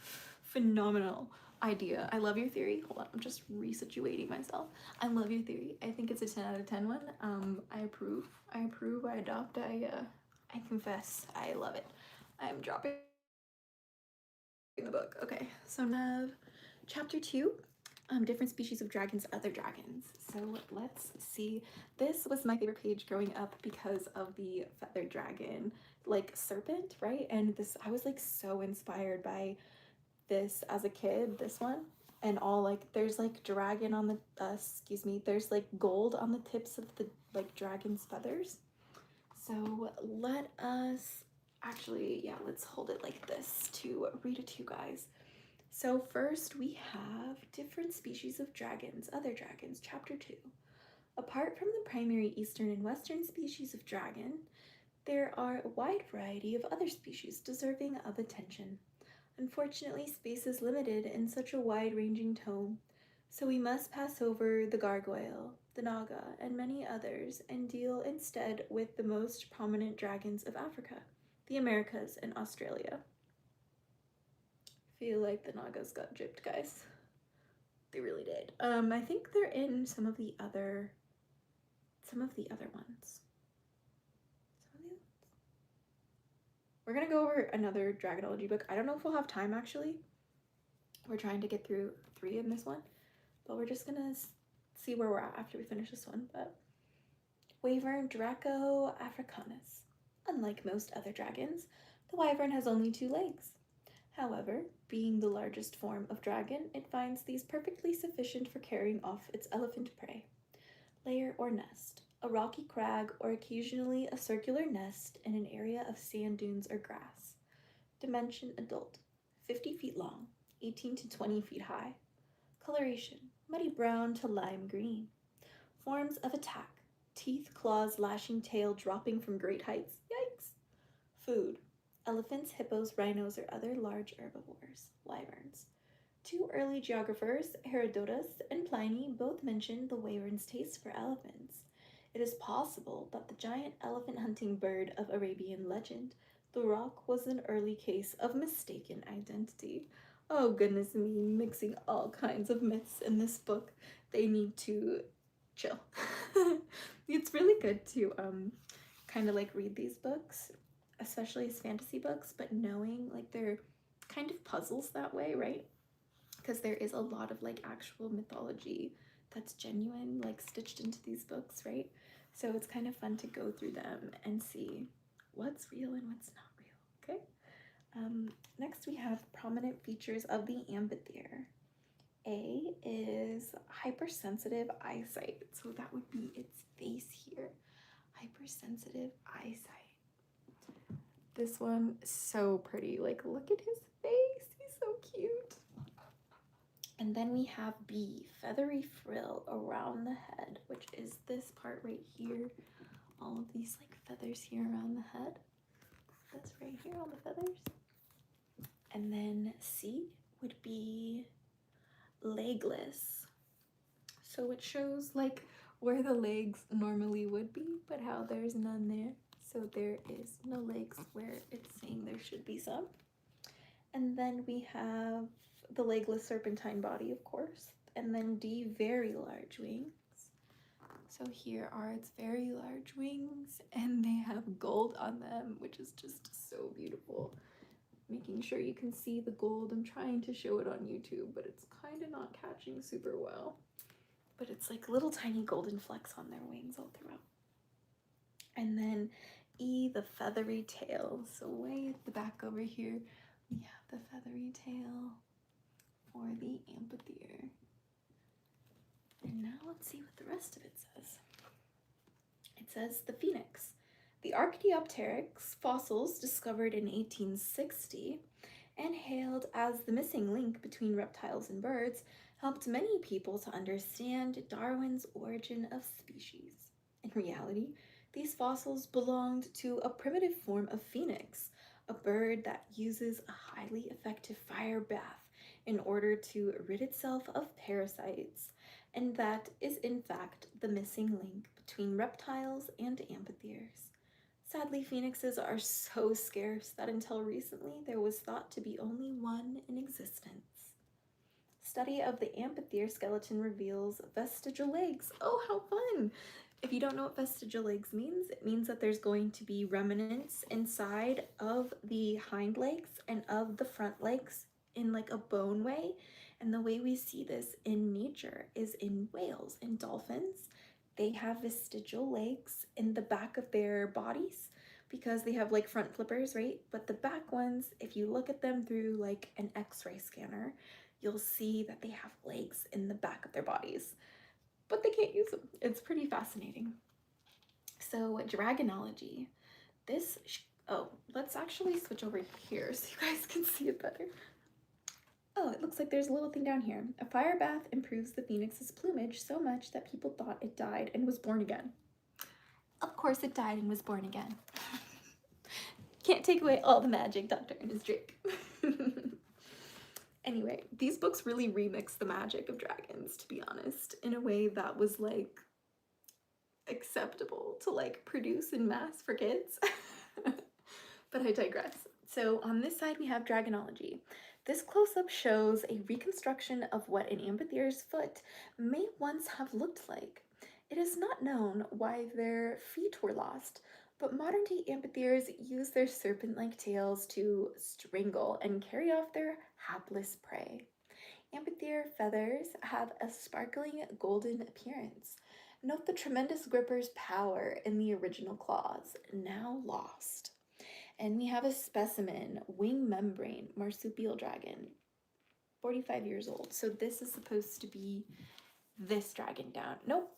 phenomenal idea. I love your theory. Hold on, I'm just resituating myself. I love your theory. I think it's a 10 out of 10 one. I approve. I approve. I adopt. I confess. I love it. I'm dropping the book. Okay, so now chapter 2, different species of dragons, other dragons. So let's see. This was my favorite page growing up because of the feathered dragon, like serpent, right? And this, I was like so inspired by this as a kid, this one. And all like, there's like dragon on the, excuse me, there's like gold on the tips of the like dragon's feathers. So let us actually, yeah, let's hold it like this to read it to you guys. So first we have different species of dragons, other dragons, chapter 2. Apart from the primary eastern and western species of dragon, there are a wide variety of other species deserving of attention. Unfortunately, space is limited in such a wide-ranging tome, so we must pass over the gargoyle, the naga, and many others, and deal instead with the most prominent dragons of Africa, the Americas, and Australia. I feel like the nagas got gypped, guys. They really did. I think they're in some of the other ones. We're gonna go over another Dragonology book. I don't know if we'll have time actually. We're trying to get through 3 in this one, but we're just gonna see where we're at after we finish this one. But Wyvern Draco africanus. Unlike most other dragons, the wyvern has only 2 legs. However, being the largest form of dragon, it finds these perfectly sufficient for carrying off its elephant prey. Lair or nest. A rocky crag or occasionally a circular nest in an area of sand dunes or grass. Dimension adult. 50 feet long, 18 to 20 feet high. Coloration, muddy brown to lime green. Forms of attack, teeth, claws, lashing tail dropping from great heights. Yikes! Food, elephants, hippos, rhinos, or other large herbivores. Wyverns. 2 early geographers, Herodotus and Pliny, both mention the wyvern's taste for elephants. It is possible that the giant elephant hunting bird of Arabian legend, the roc, was an early case of mistaken identity. Oh goodness me, mixing all kinds of myths in this book. They need to chill. It's really good to kind of like read these books, especially as fantasy books, but knowing like they're kind of puzzles that way, right? Because there is a lot of like actual mythology that's genuine, like stitched into these books, right? So it's kind of fun to go through them and see what's real and what's not real, okay? Next we have prominent features of the amphitheater. A is hypersensitive eyesight. So that would be its face here. Hypersensitive eyesight. This one is so pretty. Like, look at his face. He's so cute. And then we have B, feathery frill around the head, which is this part right here. All of these like feathers here around the head. That's right here, all the feathers. And then C would be legless. So it shows like where the legs normally would be, but how there's none there. So there is no legs where it's saying there should be some. And then we have the legless serpentine body, of course. And then D, very large wings. So here are its very large wings, and they have gold on them, which is just so beautiful. Making sure you can see the gold. I'm trying to show it on YouTube, but it's kind of not catching super well. But it's like little tiny golden flecks on their wings all throughout. And then E, the feathery tail. So way at the back over here, we have the feathery tail for the amphitheater. And now let's see what the rest of it says. It says the phoenix. The Archaeopteryx fossils discovered in 1860 and hailed as the missing link between reptiles and birds helped many people to understand Darwin's origin of species. In reality, these fossils belonged to a primitive form of phoenix, a bird that uses a highly effective fire bath in order to rid itself of parasites, and that is in fact the missing link between reptiles and amphitheaters. Sadly, phoenixes are so scarce that until recently there was thought to be only one in existence. Study of the amphitheater skeleton reveals vestigial legs. Oh, how fun! If you don't know what vestigial legs means, it means that there's going to be remnants inside of the hind legs and of the front legs in like a bone way. And the way we see this in nature is in whales and dolphins. They have vestigial legs in the back of their bodies because they have like front flippers, right? But the back ones, if you look at them through like an X-ray scanner, you'll see that they have legs in the back of their bodies, but they can't use them. It's pretty fascinating. So Dragonology, oh, let's actually switch over here so you guys can see it better. Oh, it looks like there's a little thing down here. A fire bath improves the phoenix's plumage so much that people thought it died and was born again. Of course it died and was born again. Can't take away all the magic, Dr. Ernest Drake. Anyway, these books really remix the magic of dragons, to be honest, in a way that was like acceptable to like produce in mass for kids. But I digress. So on this side we have Dragonology. This close-up shows a reconstruction of what an amphitheater's foot may once have looked like. It is not known why their feet were lost, but modern-day amphitheaters use their serpent-like tails to strangle and carry off their hapless prey. Amphitheater feathers have a sparkling golden appearance. Note the tremendous gripper's power in the original claws, now lost. And we have a specimen, wing membrane, marsupial dragon, 45 years old. So this is supposed to be this dragon down. Nope.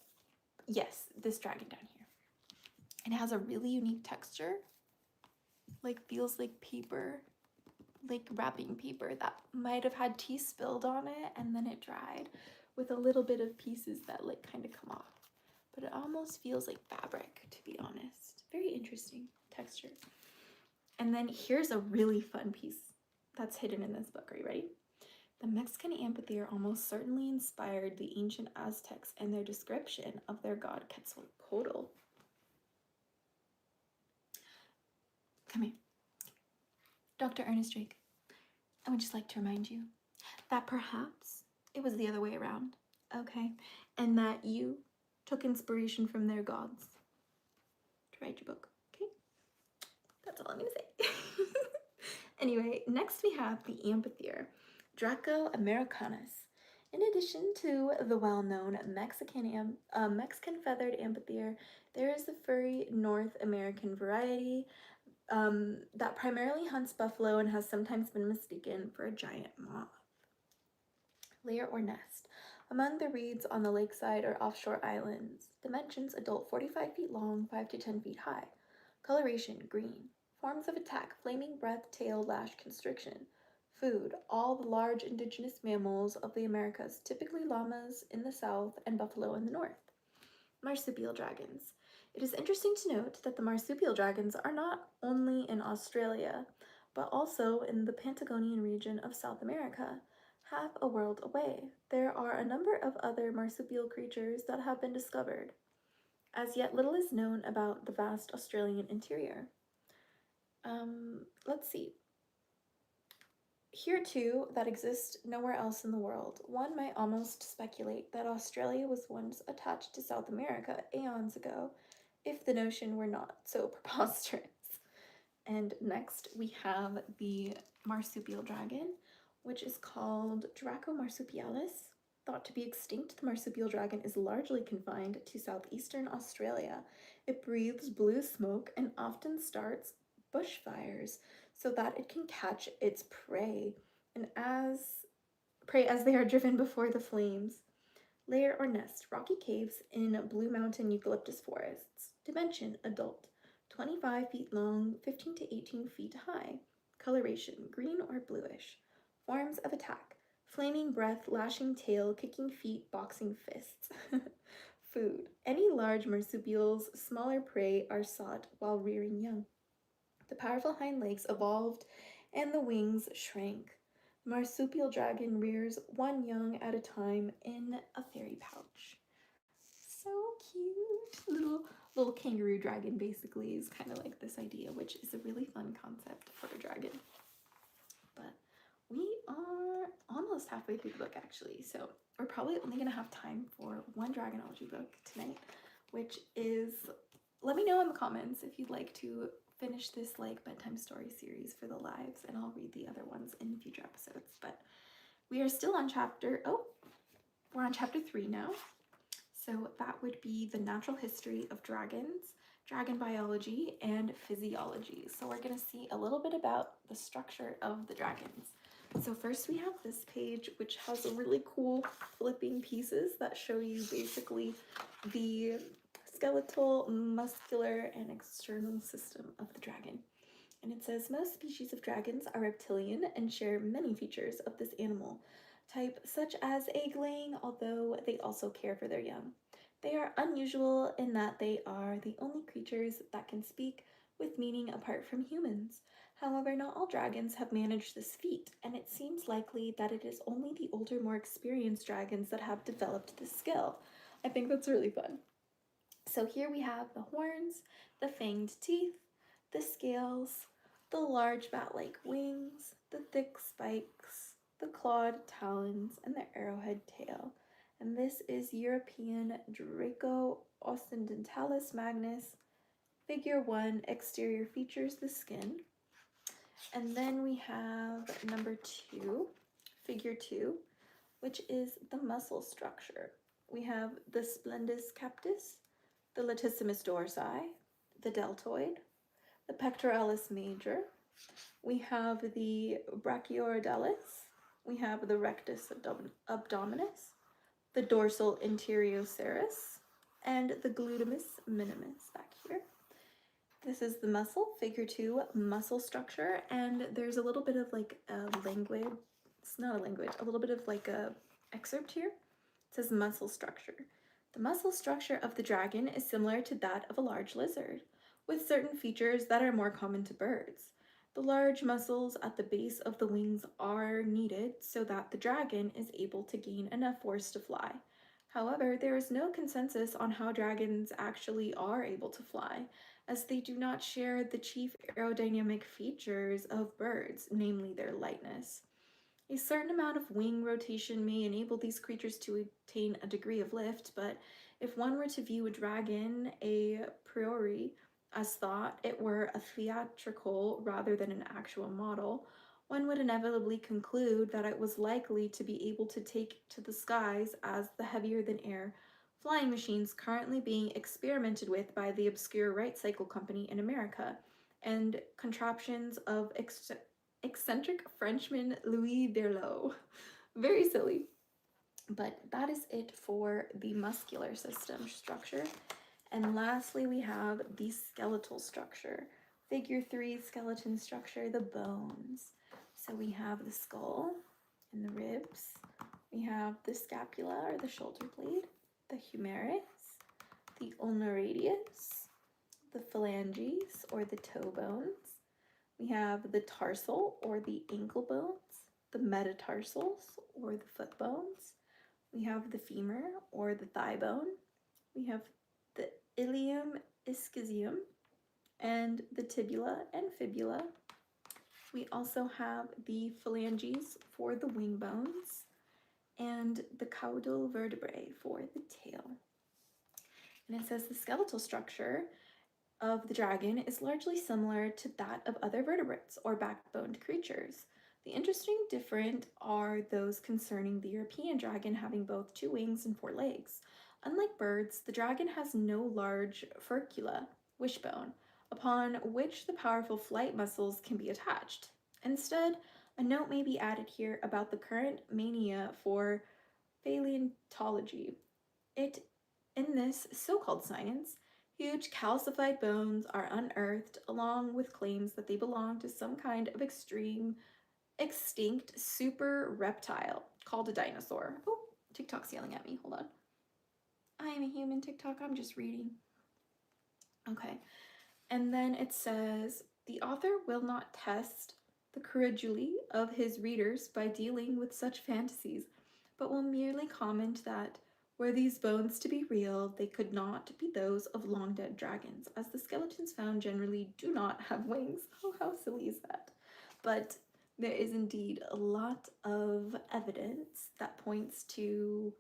Yes, this dragon down here. And it has a really unique texture. Like feels like paper, like wrapping paper that might have had tea spilled on it and then it dried with a little bit of pieces that like kind of come off. But it almost feels like fabric, to be honest. Very interesting texture. And then here's a really fun piece that's hidden in this book. Are you ready? The Mexican amphitheater almost certainly inspired the ancient Aztecs in their description of their god Quetzalcoatl. Come here. Dr. Ernest Drake, I would just like to remind you that perhaps it was the other way around, okay? And that you took inspiration from their gods to write your book, okay? That's all I'm gonna say. Anyway, next we have the amphitheater, Draco Americanus. In addition to the well-known Mexican feathered amphitheater, there is the furry North American variety that primarily hunts buffalo and has sometimes been mistaken for a giant moth. Lair or nest. Among the reeds on the lakeside or offshore islands. Dimensions: adult 45 feet long, 5 to 10 feet high. Coloration: green. Forms of attack: flaming breath, tail, lash, constriction. Food: all the large indigenous mammals of the Americas, typically llamas in the south and buffalo in the north. Marsupial dragons. It is interesting to note that the marsupial dragons are not only in Australia, but also in the Patagonian region of South America, half a world away. There are a number of other marsupial creatures that have been discovered. As yet, little is known about the vast Australian interior. Let's see. Here too, that exist nowhere else in the world. One might almost speculate that Australia was once attached to South America eons ago, if the notion were not so preposterous. And next we have the marsupial dragon, which is called Draco marsupialis. Thought to be extinct, the marsupial dragon is largely confined to southeastern Australia. It breathes blue smoke and often starts bushfires so that it can catch its prey as they are driven before the flames. Lair or nest: rocky caves in Blue Mountain eucalyptus forests. Dimension: adult, 25 feet long, 15 to 18 feet high. Coloration: green or bluish. Forms of attack: flaming breath, lashing tail, kicking feet, boxing fists. Food: any large marsupials, smaller prey are sought while rearing young. The powerful hind legs evolved and the wings shrank. Marsupial dragon rears one young at a time in a fairy pouch. So cute. Little little kangaroo dragon basically is kind of like this idea, which is a really fun concept for a dragon. But we are almost halfway through the book actually, so we're probably only gonna have time for one Dragonology book tonight, which is, let me know in the comments if you'd like to finish this like bedtime story series for the lives, and I'll read the other ones in future episodes. But we are still on we're on chapter 3 now. So that would be the natural history of dragons, dragon biology, and physiology. So we're going to see a little bit about the structure of the dragons. So first we have this page, which has really cool flipping pieces that show you basically the skeletal, muscular, and external system of the dragon. And it says, most species of dragons are reptilian and share many features of this animal type, such as egg-laying, although they also care for their young. They are unusual in that they are the only creatures that can speak with meaning apart from humans. However, not all dragons have managed this feat, and it seems likely that it is only the older, more experienced dragons that have developed this skill. I think that's really fun. So here we have the horns, the fanged teeth, the scales, the large bat-like wings, the thick spikes, the clawed talons, and the arrowhead tail. And this is European Draco Occidentalis Magnus. Figure 1, exterior features the skin. And then we have number 2, figure 2, which is the muscle structure. We have the splendus captus, the latissimus dorsi, the deltoid, the pectoralis major. We have the brachioidalis. We have the rectus abdominis, the dorsal interioceras, and the glutamus minimus back here. This is the muscle, figure 2, muscle structure, and there's a little bit of like a language, it's not a language, a little bit of like a excerpt here. It says muscle structure. The muscle structure of the dragon is similar to that of a large lizard, with certain features that are more common to birds. The large muscles at the base of the wings are needed so that the dragon is able to gain enough force to fly. However, there is no consensus on how dragons actually are able to fly, as they do not share the chief aerodynamic features of birds, namely their lightness. A certain amount of wing rotation may enable these creatures to attain a degree of lift, but if one were to view a dragon a priori as thought it were a theatrical rather than an actual model, one would inevitably conclude that it was likely to be able to take to the skies as the heavier-than-air flying machines currently being experimented with by the obscure Wright Cycle Company in America, and contraptions of eccentric Frenchman Louis Berlot. Very silly. But that is it for the muscular system structure. And lastly, we have the skeletal structure. Figure 3 skeleton structure, the bones. So we have the skull and the ribs. We have the scapula or the shoulder blade, the humerus, the ulna radius, the phalanges or the toe bones. We have the tarsal or the ankle bones, the metatarsals or the foot bones. We have the femur or the thigh bone. We have the ilium ischium and the tibula and fibula. We also have the phalanges for the wing bones and the caudal vertebrae for the tail. And it says the skeletal structure of the dragon is largely similar to that of other vertebrates or backboned creatures. The interesting different are those concerning the European dragon having both 2 wings and 4 legs. Unlike birds, the dragon has no large furcula, wishbone, upon which the powerful flight muscles can be attached. Instead, a note may be added here about the current mania for paleontology. In this so-called science, huge calcified bones are unearthed along with claims that they belong to some kind of extinct super reptile called a dinosaur. Oh, TikTok's yelling at me. Hold on. I am a human, TikTok. I'm just reading. Okay. And then it says, the author will not test the credulity of his readers by dealing with such fantasies, but will merely comment that Were these bones to be real, they could not be those of long-dead dragons, as the skeletons found generally do not have wings. Oh, how silly is that? But there is indeed a lot of evidence that points to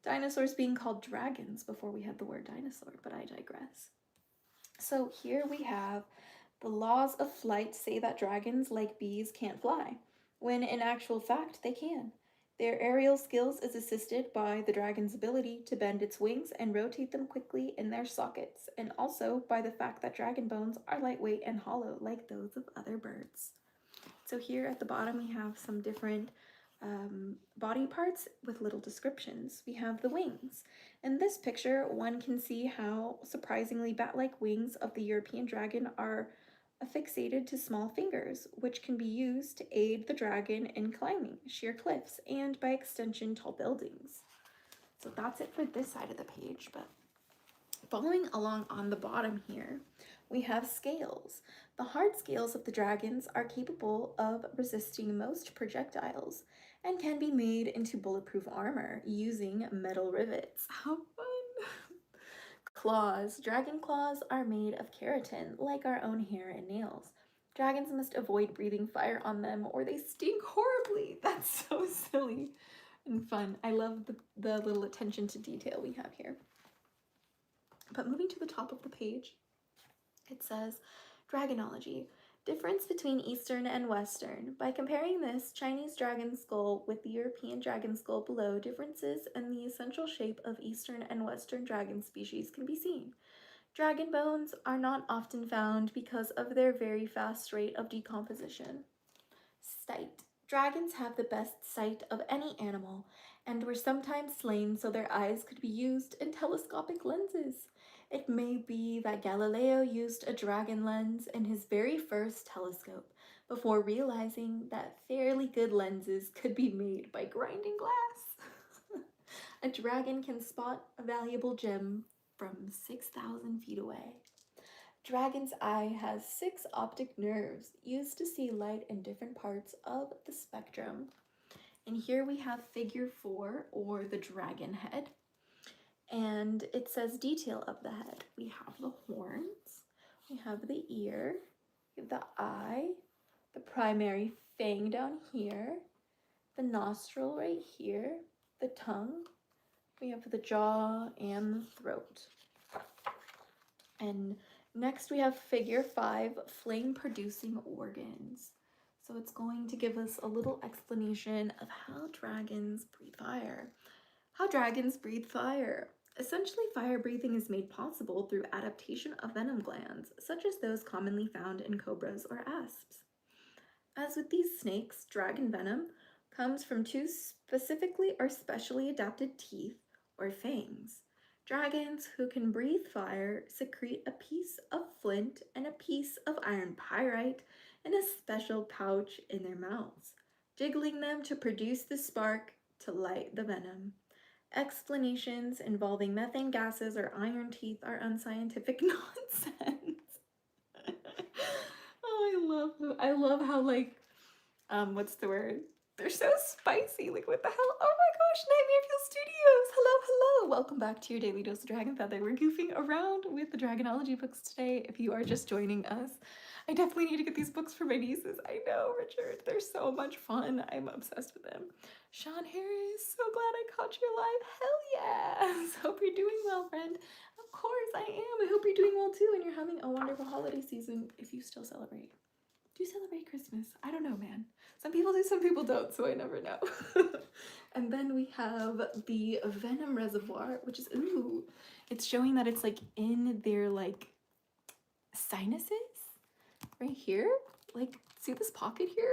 dinosaurs being called dragons before we had the word dinosaur, but I digress. So here we have the laws of flight say that dragons, like bees, can't fly, when in actual fact they can. Their aerial skills is assisted by the dragon's ability to bend its wings and rotate them quickly in their sockets, and also by the fact that dragon bones are lightweight and hollow like those of other birds. So here at the bottom we have some different body parts with little descriptions. We have the wings. In this picture, one can see how surprisingly bat-like wings of the European dragon are affixated to small fingers, which can be used to aid the dragon in climbing sheer cliffs and, by extension, tall buildings. So that's it for this side of the page, but following along on the bottom here, we have scales. The hard scales of the dragons are capable of resisting most projectiles and can be made into bulletproof armor using metal rivets. How fun! Claws. Dragon claws are made of keratin, like our own hair and nails. Dragons must avoid breathing fire on them or they stink horribly. That's so silly and fun. I love the little attention to detail we have here. But moving to the top of the page, it says, Dragonology. Difference between Eastern and Western. By comparing this Chinese dragon skull with the European dragon skull below, differences in the essential shape of Eastern and Western dragon species can be seen. Dragon bones are not often found because of their very fast rate of decomposition. Sight. Dragons have the best sight of any animal and were sometimes slain so their eyes could be used in telescopic lenses. It may be that Galileo used a dragon lens in his very first telescope before realizing that fairly good lenses could be made by grinding glass. A dragon can spot a valuable gem from 6,000 feet away. Dragon's eye has 6 optic nerves used to see light in different parts of the spectrum. And here we have figure 4, or the dragon head. And it says detail of the head. We have the horns, we have the ear, we have the eye, the primary fang down here, the nostril right here, the tongue, we have the jaw and the throat. And next we have figure 5, flame producing organs. So it's going to give us a little explanation of how dragons breathe fire. How dragons breathe fire. Essentially, fire breathing is made possible through adaptation of venom glands, such as those commonly found in cobras or asps. As with these snakes, dragon venom comes from 2 specifically or specially adapted teeth, or fangs. Dragons who can breathe fire secrete a piece of flint and a piece of iron pyrite in a special pouch in their mouths, jiggling them to produce the spark to light the venom. Explanations involving methane gases or iron teeth are unscientific nonsense. Oh, I love how, like, what's the word? They're so spicy. Like, what the hell? Oh my gosh, Nightmare Fuel Studios. Hello. Welcome back to your daily dose of DragonFaether. We're goofing around with the Dragonology books today. If you are just joining us, I definitely need to get these books for my nieces. I know, Richard. They're so much fun. I'm obsessed with them. Sean Harris, so glad I caught you alive. Hell yes. Hope you're doing well, friend. Of course I am. I hope you're doing well too and you're having a wonderful holiday season if you still celebrate. Do you celebrate Christmas? I don't know, man. Some people do, some people don't, so I never know. And then we have the venom reservoir, which is, ooh, it's showing that it's like in their like sinuses right here. Like, see this pocket here?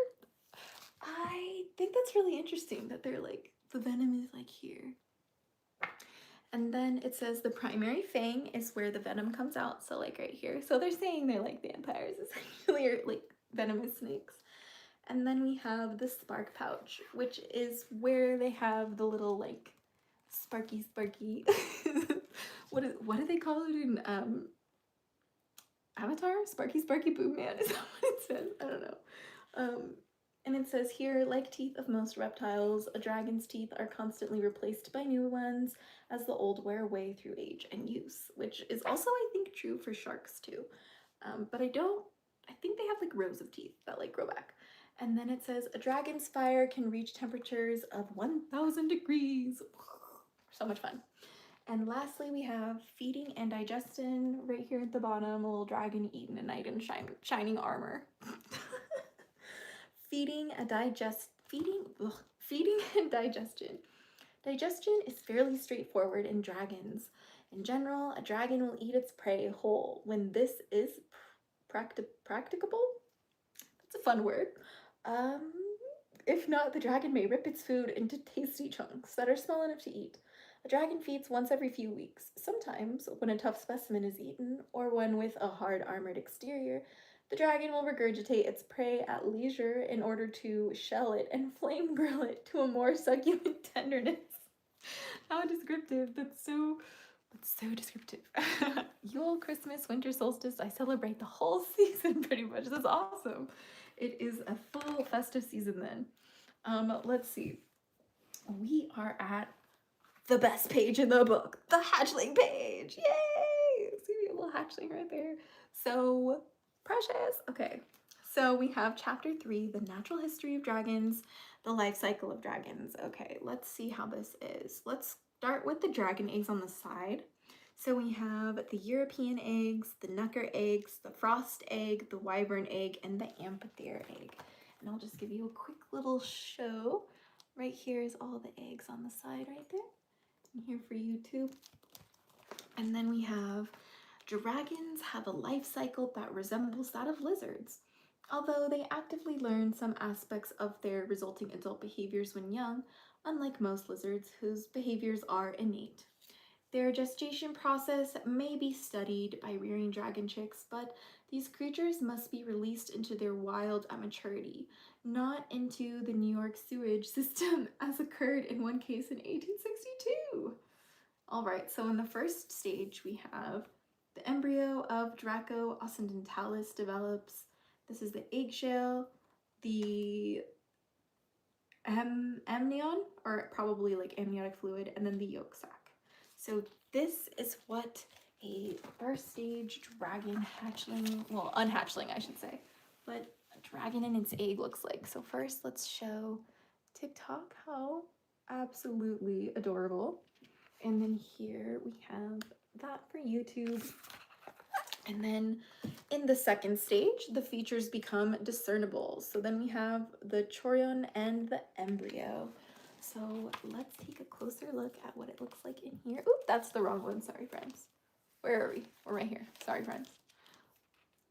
I think that's really interesting that they're like, the venom is like here. And then it says the primary fang is where the venom comes out, so like right here. So they're saying they're like vampires, essentially, or like venomous snakes. And then we have the spark pouch, which is where they have the little like sparky what do they call it in Avatar? Sparky Boom Man, is that what it says? I don't know. And it says here, like teeth of most reptiles, a dragon's teeth are constantly replaced by new ones as the old wear away through age and use, which is also, I think, true for sharks too. But I think they have like rows of teeth that like grow back. And then it says, a dragon's fire can reach temperatures of 1000 degrees. So much fun. And lastly, we have feeding and digestion right here at the bottom, a little dragon eating a knight in shining armor. Feeding and digestion. Digestion is fairly straightforward in dragons. In general, a dragon will eat its prey whole when this is practicable. That's a fun word. If not, the dragon may rip its food into tasty chunks that are small enough to eat. A dragon feeds once every few weeks. Sometimes, when a tough specimen is eaten, or one with a hard armored exterior, the dragon will regurgitate its prey at leisure in order to shell it and flame grill it to a more succulent tenderness. How descriptive. That's so descriptive. Yule, Christmas, winter solstice, I celebrate the whole season pretty much. That's awesome. It is a full festive season then. Let's see. We are at the best page in the book, the hatchling page. Yay! See a little hatchling right there. So precious. Okay, so we have chapter 3, the natural history of dragons, the life cycle of dragons. Okay, let's see how this is. Let's start with the dragon eggs on the side. So we have the European eggs, the Knucker eggs, the frost egg, the wyvern egg, and the amphitheater egg. And I'll just give you a quick little show. Right here is all the eggs on the side right there. And here for YouTube. And then we have dragons have a life cycle that resembles that of lizards. Although they actively learn some aspects of their resulting adult behaviors when young, unlike most lizards whose behaviors are innate. Their gestation process may be studied by rearing dragon chicks, but these creatures must be released into their wild at maturity, not into the New York sewage system as occurred in one case in 1862. All right, so in the first stage we have the embryo of Draco occidentalis develops. This is the eggshell, the amnion, or probably like amniotic fluid, and then the yolk sac. So this is what a first stage dragon hatchling, well, unhatchling I should say, but a dragon in its egg looks like. So first let's show TikTok how absolutely adorable. And then here we have that for YouTube. And then in the second stage, the features become discernible. So then we have the chorion and the embryo. So let's take a closer look at what it looks like in here. Oop, that's the wrong one. Sorry, friends. Where are we? We're right here. Sorry, friends.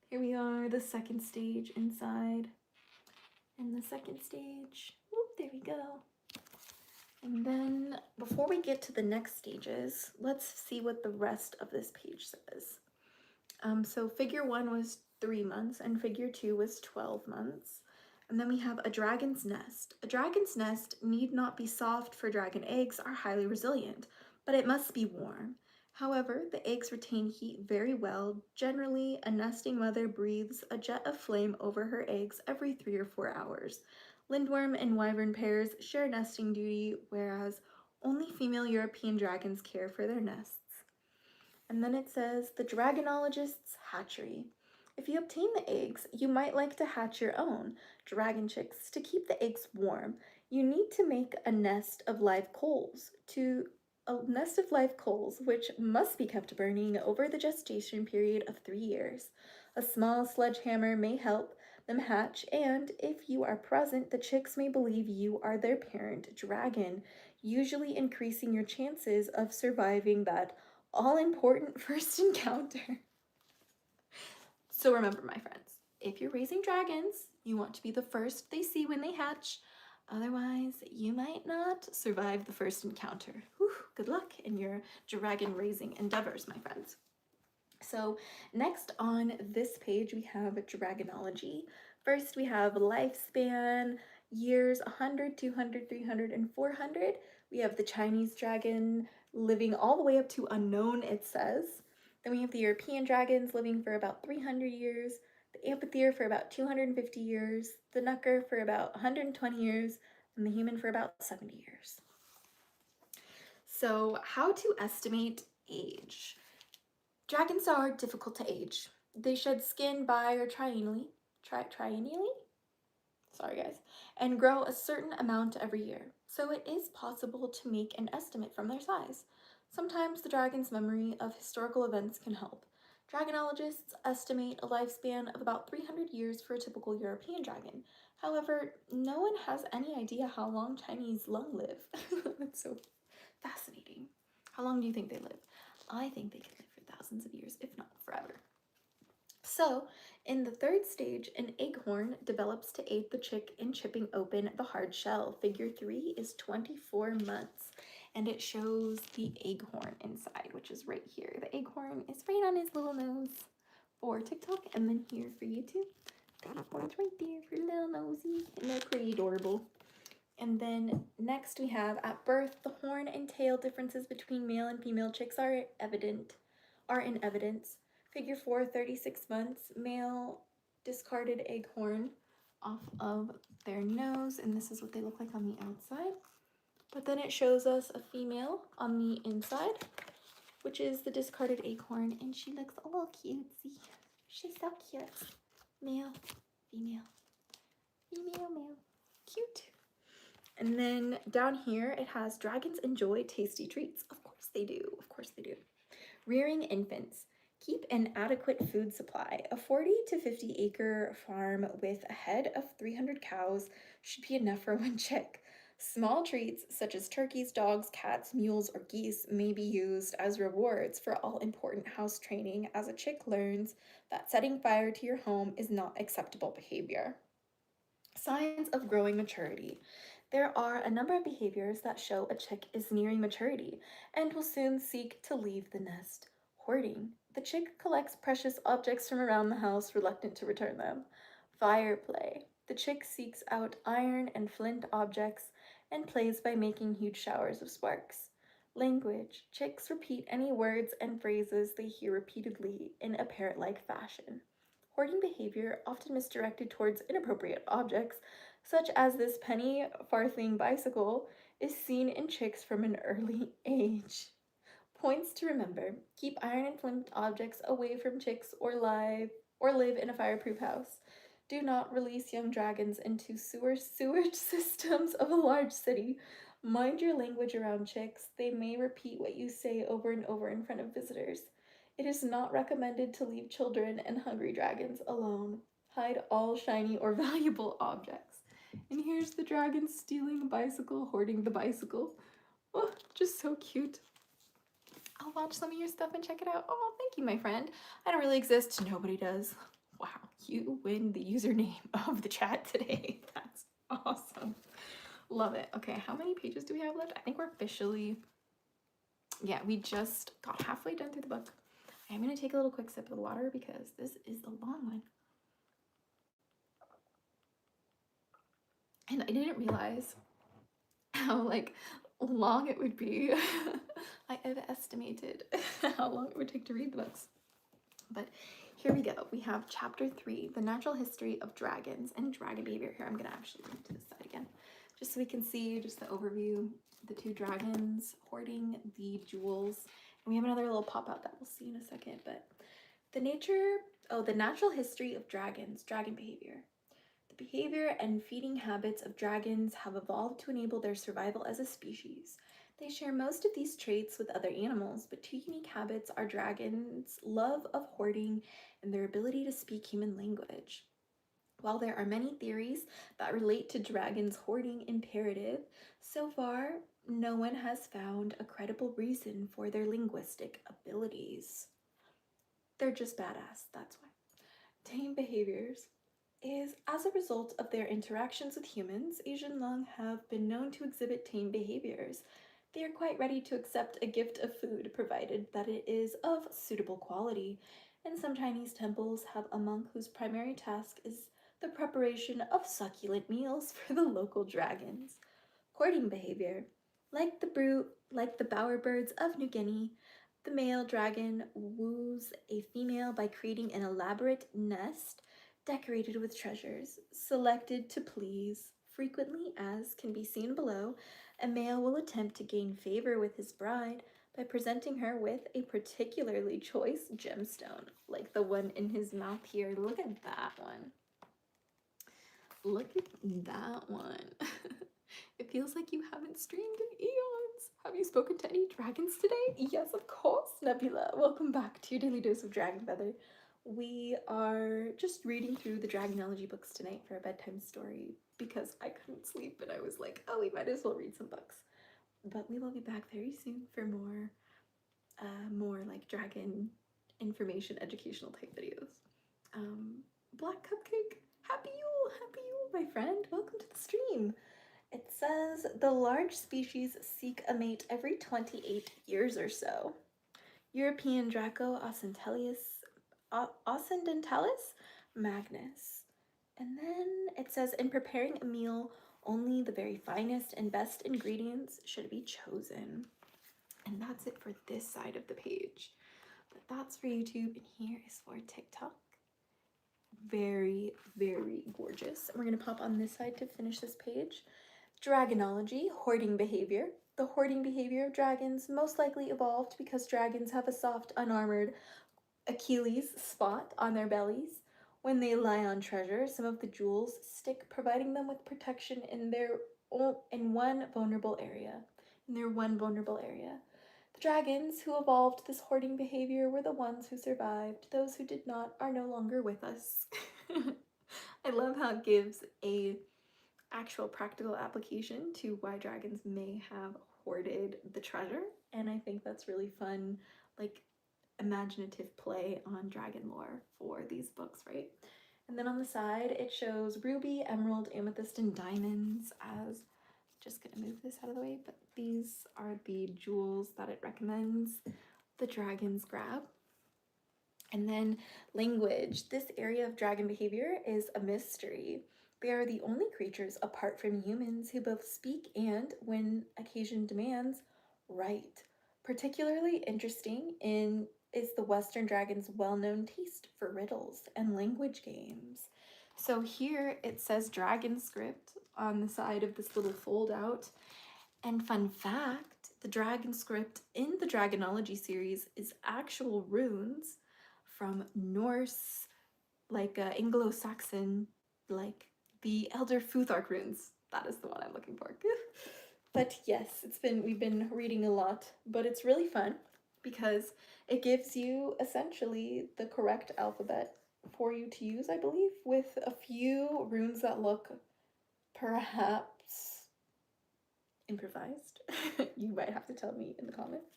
Here we are, the second stage inside. And the second stage, whoop, there we go. And then before we get to the next stages, let's see what the rest of this page says. So figure 1 was 3 months and figure 2 was 12 months. And then we have a dragon's nest. A dragon's nest need not be soft, for dragon eggs are highly resilient, but it must be warm. However, the eggs retain heat very well. Generally, a nesting mother breathes a jet of flame over her eggs every 3 or 4 hours. Lindworm and wyvern pairs share nesting duty, whereas only female European dragons care for their nests. And then it says, the dragonologist's hatchery. If you obtain the eggs, you might like to hatch your own dragon chicks. To keep the eggs warm, you need to make a nest of live coals, which must be kept burning over the gestation period of 3 years. A small sledgehammer may help them hatch, and if you are present, the chicks may believe you are their parent dragon, usually increasing your chances of surviving that all-important first encounter. So remember, my friends, if you're raising dragons, you want to be the first they see when they hatch. Otherwise, you might not survive the first encounter. Whew, good luck in your dragon raising endeavors, my friends. So next on this page, we have Dragonology. First, we have lifespan, years 100, 200, 300, and 400. We have the Chinese dragon living all the way up to unknown, it says. Then we have the European dragons living for about 300 years, the amphitheater for about 250 years, the knucker for about 120 years, and the human for about 70 years. So how to estimate age? Dragons are difficult to age. They shed skin bi or triennially, sorry guys, and grow a certain amount every year. So it is possible to make an estimate from their size. Sometimes the dragon's memory of historical events can help. Dragonologists estimate a lifespan of about 300 years for a typical European dragon. However, no one has any idea how long Chinese lung live. That's so fascinating. How long do you think they live? I think they can live for thousands of years, if not forever. So, in the third stage, an eggcorn develops to aid the chick in chipping open the hard shell. Figure 3 is 24 months, and it shows the eggcorn inside, which is right here. The eggcorn is right on his little nose for TikTok, and then here for YouTube. The eggcorn's right there for little nosy, and they're pretty adorable. And then next we have at birth, the horn and tail differences between male and female chicks are in evidence. Figure 4, 36 months, male discarded eggcorn off of their nose, and this is what they look like on the outside. But then it shows us a female on the inside, which is the discarded acorn, and she looks a little cutesy. She's so cute. Male, female, female, male. Cute. And then down here it has dragons enjoy tasty treats. Of course they do. Of course they do. Rearing infants. Keep an adequate food supply. A 40 to 50 acre farm with a head of 300 cows should be enough for one chick. Small treats such as turkeys, dogs, cats, mules, or geese may be used as rewards for all important house training as a chick learns that setting fire to your home is not acceptable behavior. Signs of growing maturity. There are a number of behaviors that show a chick is nearing maturity and will soon seek to leave the nest. Hoarding. The chick collects precious objects from around the house, reluctant to return them. Fire play. The chick seeks out iron and flint objects and plays by making huge showers of sparks. Language. Chicks repeat any words and phrases they hear repeatedly in a parrot-like fashion. Hoarding behavior, often misdirected towards inappropriate objects, such as this penny farthing bicycle, is seen in chicks from an early age. Points to remember. Keep iron and flint objects away from chicks or live in a fireproof house. Do not release young dragons into sewage systems of a large city. Mind your language around chicks. They may repeat what you say over and over in front of visitors. It is not recommended to leave children and hungry dragons alone. Hide all shiny or valuable objects. And here's the dragon stealing a bicycle, hoarding the bicycle. Oh, just so cute. I'll watch some of your stuff and check it out. Oh, thank you, my friend. I don't really exist. Nobody does. Wow, you win the username of the chat today. That's awesome. Love it. Okay, how many pages do we have left? I think we're officially, yeah, we just got halfway done through the book. I'm going to take a little quick sip of the water because this is the long one. And I didn't realize how long it would be. I have estimated how long it would take to read the books. But here we go. We have chapter 3, the natural history of dragons and dragon behavior. Here, I'm gonna actually move to this side again, just so we can see just the overview. The two dragons hoarding the jewels. And we have another little pop out that we'll see in a second, but the natural history of dragons, dragon behavior. The behavior and feeding habits of dragons have evolved to enable their survival as a species. They share most of these traits with other animals, but two unique habits are dragons' love of hoarding and their ability to speak human language. While there are many theories that relate to dragons' hoarding imperative, so far no one has found a credible reason for their linguistic abilities. They're just badass, that's why. Tame behaviors is as a result of their interactions with humans, Asian Lung have been known to exhibit tame behaviors. They are quite ready to accept a gift of food provided that it is of suitable quality, and some Chinese temples have a monk whose primary task is the preparation of succulent meals for the local dragons. Courting behavior. Like the bowerbirds of New Guinea, the male dragon woos a female by creating an elaborate nest decorated with treasures, selected to please. Frequently, as can be seen below, a male will attempt to gain favor with his bride by presenting her with a particularly choice gemstone, like the one in his mouth here. Look at that one. Look at that one. It feels like you haven't streamed in eons. Have you spoken to any dragons today? Yes, of course, Nebula. Welcome back to your daily dose of DragonFaether. We are just reading through the Dragonology books tonight for a bedtime story because I couldn't sleep and I was like, oh, we might as well read some books. But we will be back very soon for more like dragon information, educational type videos. Black Cupcake, happy Yule, my friend. Welcome to the stream. It says the large species seek a mate every 28 years or so. European Draco Occidentalis Magnus. And then it says in preparing a meal, only the very finest and best ingredients should be chosen. And that's it for this side of the page. But that's for YouTube, and here is for TikTok. Very, very gorgeous. And we're going to pop on this side to finish this page. Dragonology, hoarding behavior. The hoarding behavior of dragons most likely evolved because dragons have a soft, unarmored Achilles spot on their bellies. When they lie on treasure, some of the jewels stick, providing them with protection in one vulnerable area. The dragons who evolved this hoarding behavior were the ones who survived. Those who did not are no longer with us. I love how it gives a actual practical application to why dragons may have hoarded the treasure, and I think that's really fun, like imaginative play on dragon lore for these books, right? And then on the side it shows ruby, emerald, amethyst, and diamonds. As just gonna move this out of the way, but these are the jewels that it recommends the dragons grab. And then language. This area of dragon behavior is a mystery. They are the only creatures apart from humans who both speak and, when occasion demands, write. Particularly interesting is the Western dragon's well-known taste for riddles and language games. So here it says dragon script on the side of this little fold out. And fun fact, the dragon script in the Dragonology series is actual runes from Norse, like Anglo-Saxon, like the Elder Futhark runes. That is the one I'm looking for. But yes, we've been reading a lot, but it's really fun because it gives you essentially the correct alphabet for you to use, I believe, with a few runes that look perhaps improvised. You might have to tell me in the comments.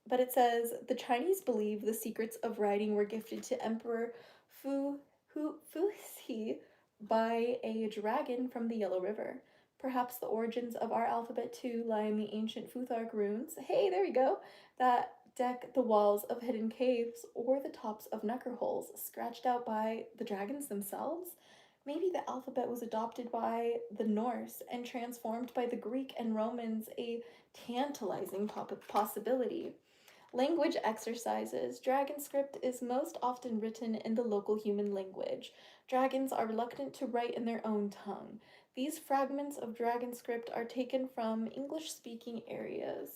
But it says, the Chinese believe the secrets of writing were gifted to Emperor Fuxi by a dragon from the Yellow River. Perhaps the origins of our alphabet too lie in the ancient Futhark runes. Hey, there we go. That deck the walls of hidden caves or the tops of knucker holes scratched out by the dragons themselves. Maybe the alphabet was adopted by the Norse and transformed by the Greek and Romans, a tantalizing possibility. Language exercises. Dragon script is most often written in the local human language. Dragons are reluctant to write in their own tongue. These fragments of dragon script are taken from English-speaking areas.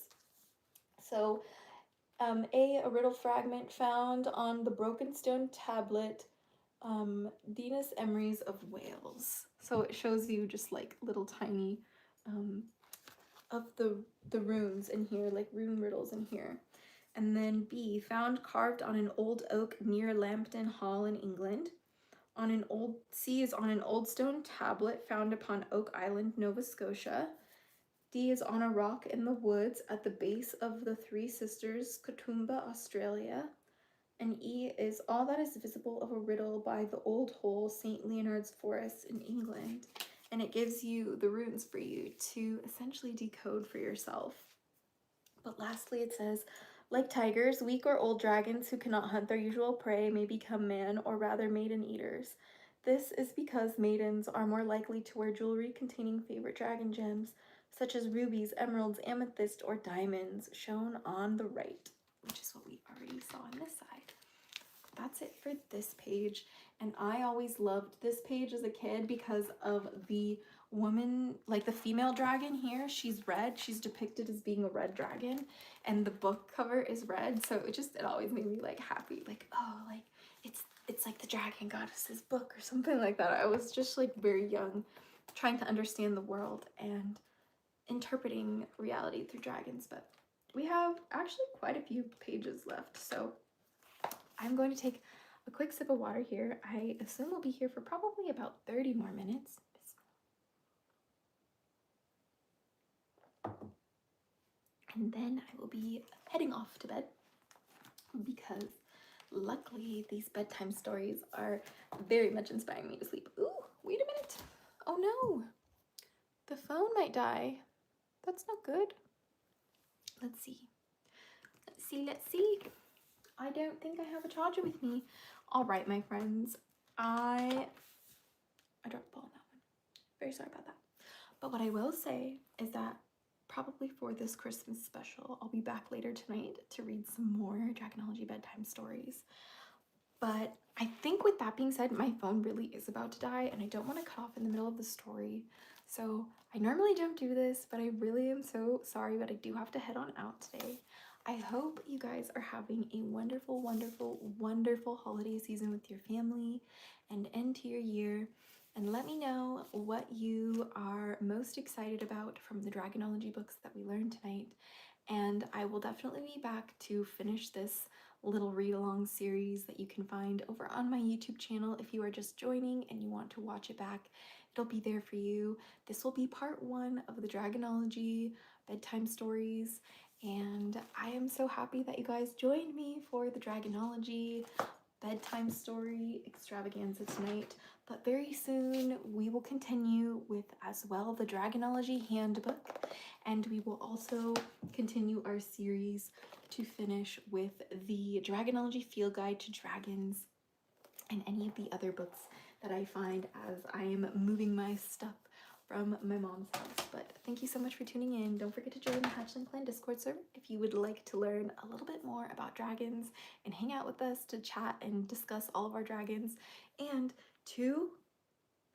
So, a riddle fragment found on the broken stone tablet Dinas Emery's of Wales. So it shows you just like little tiny of the runes in here, like rune riddles in here. And then B, found carved on an old oak near Lambton Hall in England. C is on an old stone tablet found upon Oak Island, Nova Scotia. D is on a rock in the woods at the base of the Three Sisters, Katoomba, Australia. And E is all that is visible of a riddle by the Old Hole, St. Leonard's Forest in England. And it gives you the runes for you to essentially decode for yourself. But lastly, it says, like tigers, weak or old dragons who cannot hunt their usual prey may become man or rather maiden eaters. This is because maidens are more likely to wear jewelry containing favorite dragon gems, such as rubies, emeralds, amethyst, or diamonds, shown on the right, which is what we already saw on this side. that's it for this page. And I always loved this page as a kid because of the woman, like the female dragon here. She's red. She's depicted as being a red dragon, and the book cover is red. So it always made me like happy. Like, oh, like it's like the dragon goddess's book or something like that. I was just like very young, trying to understand the world and interpreting reality through dragons. But we have actually quite a few pages left, so I'm going to take a quick sip of water here. I assume we'll be here for probably about 30 more minutes. And then I will be heading off to bed because luckily these bedtime stories are very much inspiring me to sleep. Ooh, wait a minute. Oh no, the phone might die. That's not good. Let's see. Let's see. I don't think I have a charger with me. All right, my friends. I dropped the ball on that one. Very sorry about that. But what I will say is that probably for this Christmas special, I'll be back later tonight to read some more Dragonology bedtime stories. But I think with that being said, my phone really is about to die and I don't want to cut off in the middle of the story. So I normally don't do this, but I really am so sorry, but I do have to head on out today. I hope you guys are having a wonderful, wonderful, wonderful holiday season with your family and end to your year. And let me know what you are most excited about from the Dragonology books that we learned tonight. And I will definitely be back to finish this little read-along series that you can find over on my YouTube channel. If you are just joining and you want to watch it back, it'll be there for you. This will be part 1 of the Dragonology bedtime stories, and I am so happy that you guys joined me for the Dragonology bedtime story extravaganza tonight. But very soon we will continue with as well the Dragonology handbook, and we will also continue our series to finish with the Dragonology field guide to dragons and any of the other books that I find as I am moving my stuff from my mom's house. But thank you so much for tuning in. Don't forget to join the Hatchling Clan Discord server if you would like to learn a little bit more about dragons and hang out with us to chat and discuss all of our dragons, and to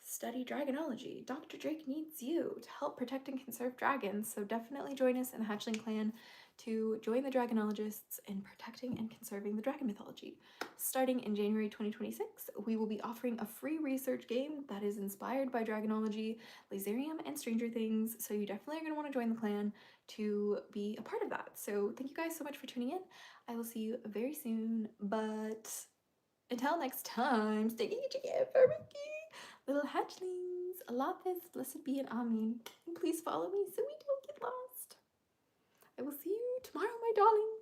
study Dragonology. Dr. Drake needs you to help protect and conserve dragons, so definitely join us in the Hatchling Clan to join the Dragonologists in protecting and conserving the dragon mythology. Starting in January 2026, we will be offering a free research game that is inspired by Dragonology, Laserium, and Stranger Things, so you definitely are going to want to join the clan to be a part of that. So thank you guys so much for tuning in. I will see you very soon, but until next time, stay geeky for Mickey, little hatchlings, Lapis, blessed be and Amen. And please follow me so we don't get lost. I will see you tomorrow, my darlings.